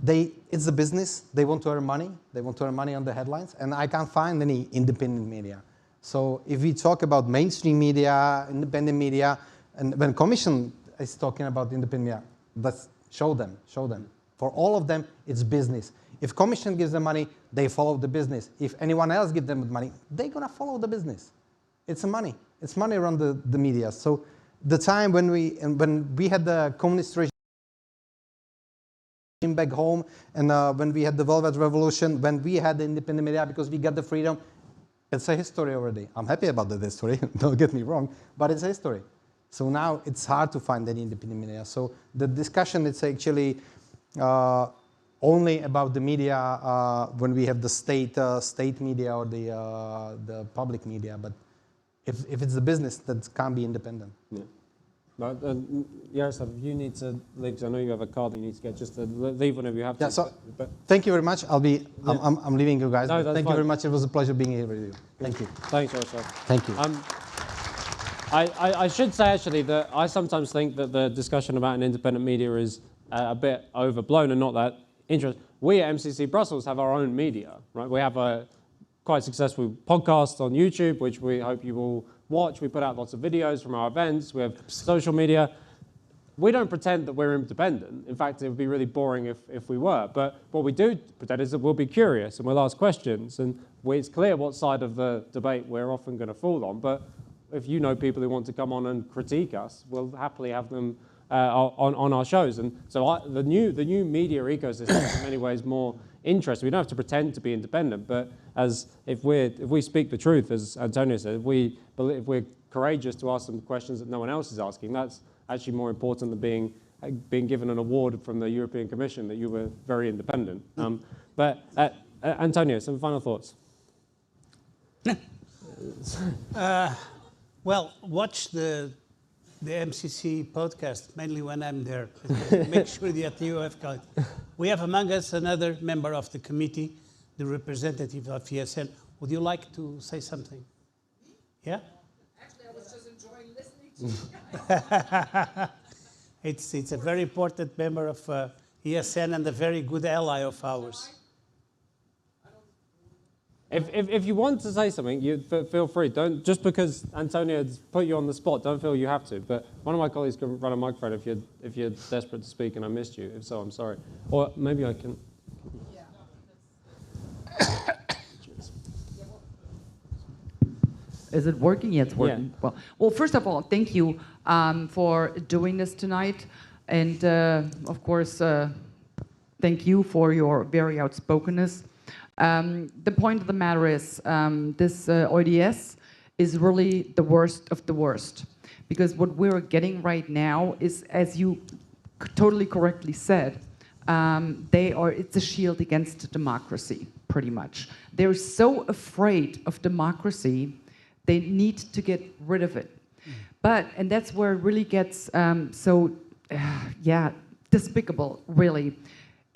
it's a business. They want to earn money. They want to earn money on the headlines, and I can't find any independent media. So if we talk about mainstream media, independent media, and when Commission is talking about independent media, let's show them. For all of them, it's business. If Commission gives them money, they follow the business. If anyone else gives them money, they're going to follow the business. It's money. It's money around the media. So the time when we had the communist regime back home, and when we had the Velvet Revolution, when we had the independent media because we got the freedom, it's a history already. I'm happy about that history, don't get me wrong, but it's a history. So now it's hard to find any independent media. So the discussion is actually only about the media when we have the state media or the public media. But if it's the business, that can't be independent. Yeah. But, Jaroslav, you need to leave, because I know you have a card that you need to get. Just to leave whenever you have to. Yeah, so thank you very much. I'm leaving you guys. No, thank you very much. It was a pleasure being here with you. Thank you. Thanks, Jaroslav. Thank you. I should say, actually, that I sometimes think that the discussion about an independent media is a bit overblown and not that interesting. We at MCC Brussels have our own media, right? We have a quite successful podcast on YouTube, which we hope you will watch. We put out lots of videos from our events. We have social media. We don't pretend that we're independent. In fact, it would be really boring if we were. But what we do pretend is that we'll be curious and we'll ask questions. And it's clear what side of the debate we're often going to fall on. But if you know people who want to come on and critique us, we'll happily have them on our shows. And so the new media ecosystem is in many ways more interesting. We don't have to pretend to be independent, but if we speak the truth, as Antonio said, if we're courageous to ask some questions that no one else is asking, that's actually more important than being given an award from the European Commission that you were very independent. But Antonio, some final thoughts. Well, watch the MCC podcast, mainly when I'm there. Make sure that you have got. We have among us another member of the committee, the representative of ESN. Would you like to say something? Yeah? Actually, I was just enjoying listening to you. It's a very important member of ESN and a very good ally of ours. If you want to say something, you feel free. Don't, just because Antonio has put you on the spot, don't feel you have to. But one of my colleagues can run a microphone if you're desperate to speak and I missed you. If so, I'm sorry. Or maybe I can. Is it working? Yeah, it's working. Yeah. Well, first of all, thank you for doing this tonight. And of course, thank you for your very outspokenness. The point of the matter is this ODS is really the worst of the worst, because what we're getting right now is, as you totally correctly said, it's a shield against democracy, pretty much. They're so afraid of democracy, they need to get rid of it. And that's where it really gets despicable, really.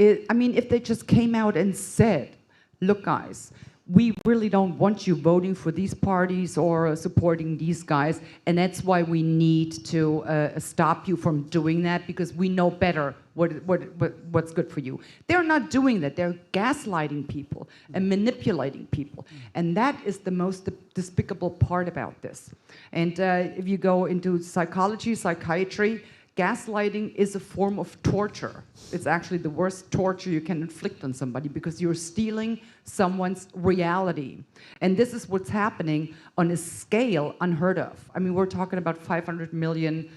I mean, if they just came out and said, look, guys, we really don't want you voting for these parties or supporting these guys, and that's why we need to stop you from doing that, because we know better what's good for you. They're not doing that. They're gaslighting people and manipulating people, and that is the most despicable part about this. And if you go into psychology, psychiatry, gaslighting is a form of torture. It's actually the worst torture you can inflict on somebody, because you're stealing someone's reality. And this is what's happening on a scale unheard of. I mean, we're talking about 500 million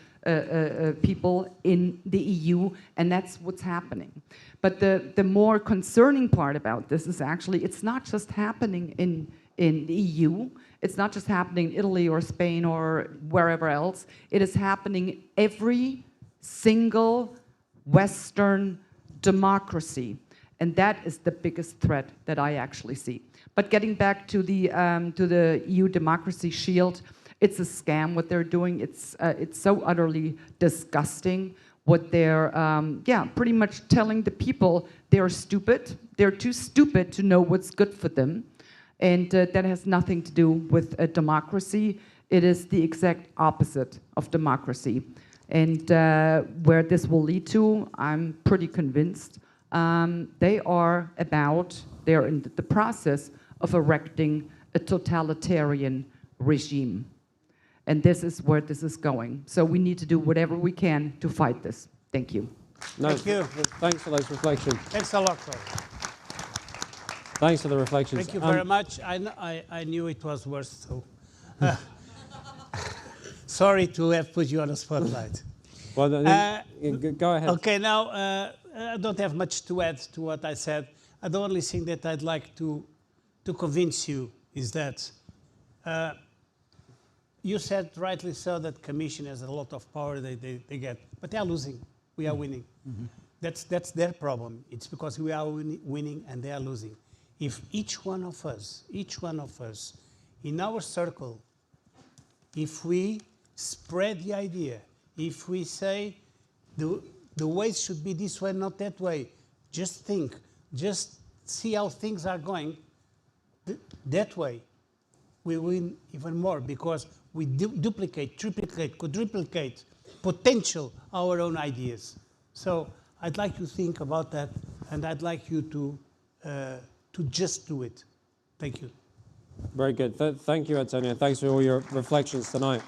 people in the EU, and that's what's happening. But the more concerning part about this is actually, it's not just happening in the EU. It's not just happening in Italy or Spain or wherever else. It is happening every single Western democracy. And that is the biggest threat that I actually see. But getting back to the EU Democracy Shield, it's a scam what they're doing. It's so utterly disgusting what they're pretty much telling the people they're stupid. They're too stupid to know what's good for them. And that has nothing to do with a democracy. It is the exact opposite of democracy. And where this will lead to, I'm pretty convinced, they're in the process of erecting a totalitarian regime. And this is where this is going. So we need to do whatever we can to fight this. Thank you. No, Thank you. Thanks for those reflections. Thanks a lot, sir. Thanks for the reflections. Thank you very much. I knew it was worse, so. Sorry to have put you on the spotlight. Well, go ahead. Okay, now I don't have much to add to what I said. The only thing that I'd like to convince you is that you said rightly so that Commission has a lot of power they get, but they are losing. We are winning. Mm-hmm. That's their problem. It's because we are winning and they are losing. If each one of us in our circle, if we spread the idea, if we say the ways should be this way, not that way, just think, just see how things are going, that way we win even more because we duplicate, triplicate, quadruplicate, potential our own ideas. So I'd like you to think about that, and I'd like you to just do it. Thank you. Very good. Thank you, Antonio. Thanks for all your reflections tonight.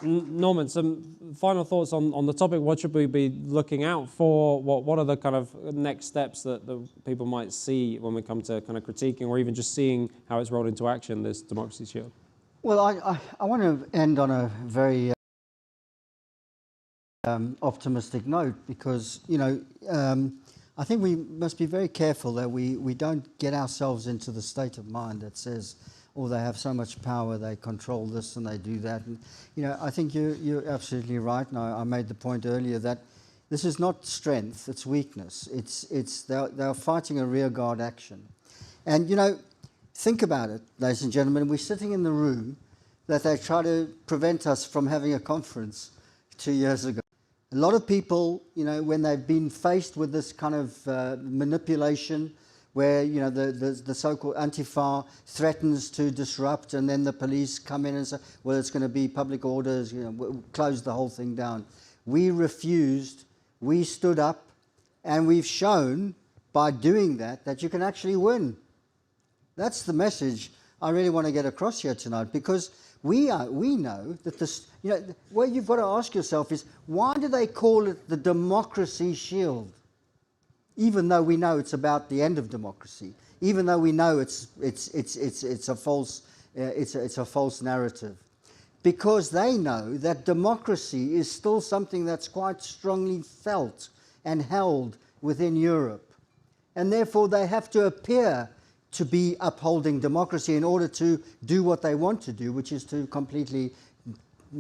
Norman, some final thoughts on the topic. What should we be looking out for? What are the kind of next steps that the people might see when we come to kind of critiquing or even just seeing how it's rolled into action, this Democracy Shield? Well, I want to end on a very optimistic note because, you know, I think we must be very careful that we don't get ourselves into the state of mind that says, oh, they have so much power, they control this and they do that. And, you know, I think you're absolutely right. And I made the point earlier that this is not strength, it's weakness. They're fighting a rearguard action. And, you know, think about it, ladies and gentlemen. We're sitting in the room that they try to prevent us from having a conference 2 years ago. A lot of people, you know, when they've been faced with this kind of manipulation where, you know, the so-called Antifa threatens to disrupt and then the police come in and say, well, it's going to be public orders, you know, we'll close the whole thing down. We refused, we stood up, and we've shown by doing that you can actually win. That's the message I really want to get across here tonight, because we know that this, you know, what you've got to ask yourself is, why do they call it the Democracy Shield? Even though we know it's about the end of democracy, even though we know it's a false narrative, because they know that democracy is still something that's quite strongly felt and held within Europe, and therefore they have to appear to be upholding democracy in order to do what they want to do, which is to completely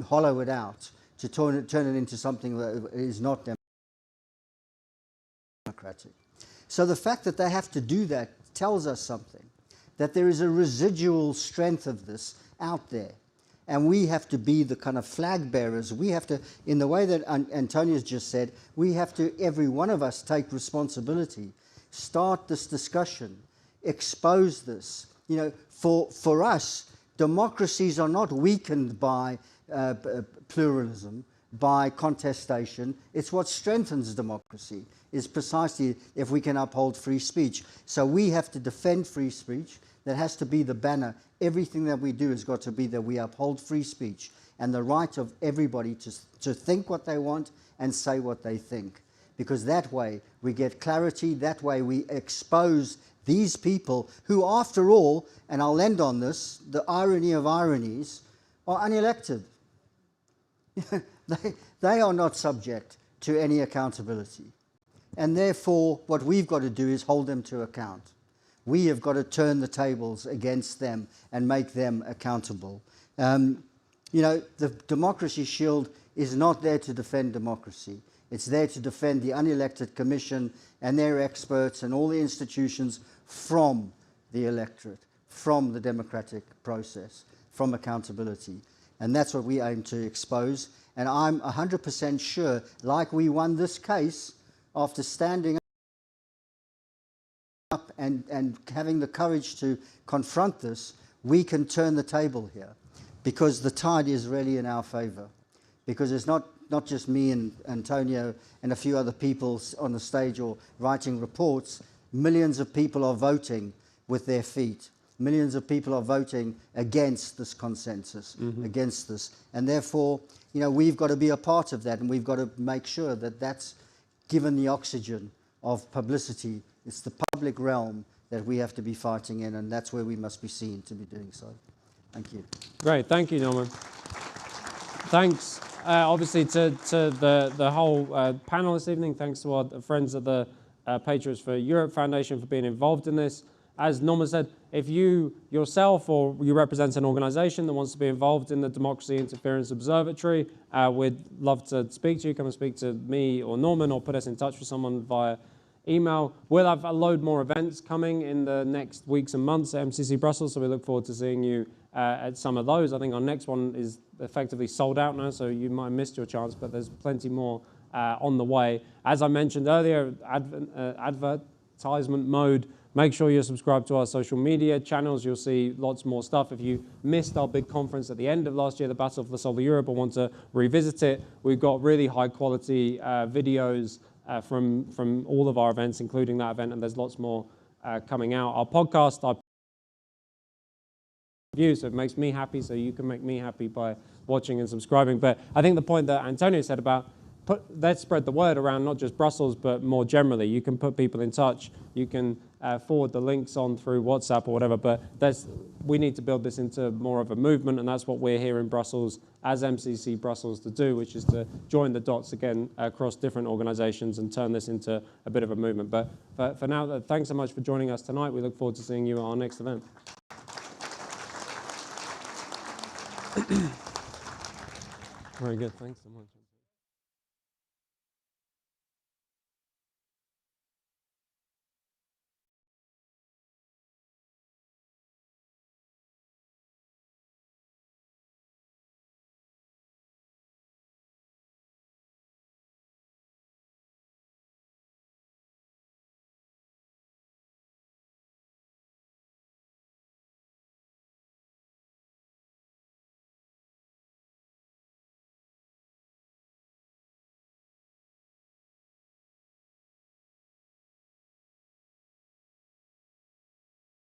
hollow it out, to turn it into something that is not democratic. So the fact that they have to do that tells us something, that there is a residual strength of this out there. And we have to be the kind of flag bearers. We have to, in the way that Antonio's just said, we have to, every one of us, take responsibility, start this discussion, expose this. You know, for us, democracies are not weakened by pluralism, by contestation. It's what strengthens democracy, is precisely if we can uphold free speech. So we have to defend free speech. That has to be the banner. Everything that we do has got to be that we uphold free speech and the right of everybody to think what they want and say what they think. Because that way we get clarity, that way we expose these people who, after all, and I'll end on this, the irony of ironies, are unelected. They are not subject to any accountability. And therefore, what we've got to do is hold them to account. We have got to turn the tables against them and make them accountable. You know, the Democracy Shield is not there to defend democracy. It's there to defend the unelected Commission and their experts and all the institutions from the electorate, from the democratic process, from accountability. And that's what we aim to expose. And I'm 100% sure, like we won this case after standing up and having the courage to confront this, we can turn the table here, because the tide is really in our favor. Because it's not just me and Antonio and a few other people on the stage or writing reports. Millions of people are voting with their feet. Millions of people are voting against this consensus, against this. And therefore, you know, we've got to be a part of that, and we've got to make sure that that's given the oxygen of publicity. It's the public realm that we have to be fighting in, and that's where we must be seen to be doing so. Thank you. Great, thank you, Norman. Thanks, obviously, to the whole panel this evening. Thanks to our friends at the Patriots for Europe Foundation for being involved in this. As Norman said, if you yourself or you represent an organization that wants to be involved in the Democracy Interference Observatory, we'd love to speak to you. Come and speak to me or Norman, or put us in touch with someone via email. We'll have a load more events coming in the next weeks and months at MCC Brussels, so we look forward to seeing you at some of those. I think our next one is effectively sold out now, so you might have missed your chance, but there's plenty more on the way. As I mentioned earlier, advertisement mode. Make sure you're subscribed to our social media channels. You'll see lots more stuff. If you missed our big conference at the end of last year, the Battle for the Soul of Europe, or want to revisit it, we've got really high quality videos from all of our events, including that event, and there's lots more coming out. Our podcast, our view, so it makes me happy, so you can make me happy by watching and subscribing. But I think the point that Antonio said about let's spread the word around, not just Brussels, but more generally. You can put people in touch. You can forward the links on through WhatsApp or whatever, but we need to build this into more of a movement, and that's what we're here in Brussels as MCC Brussels to do, which is to join the dots again across different organizations and turn this into a bit of a movement. But for now, thanks so much for joining us tonight. We look forward to seeing you at our next event. Very good, thanks so much.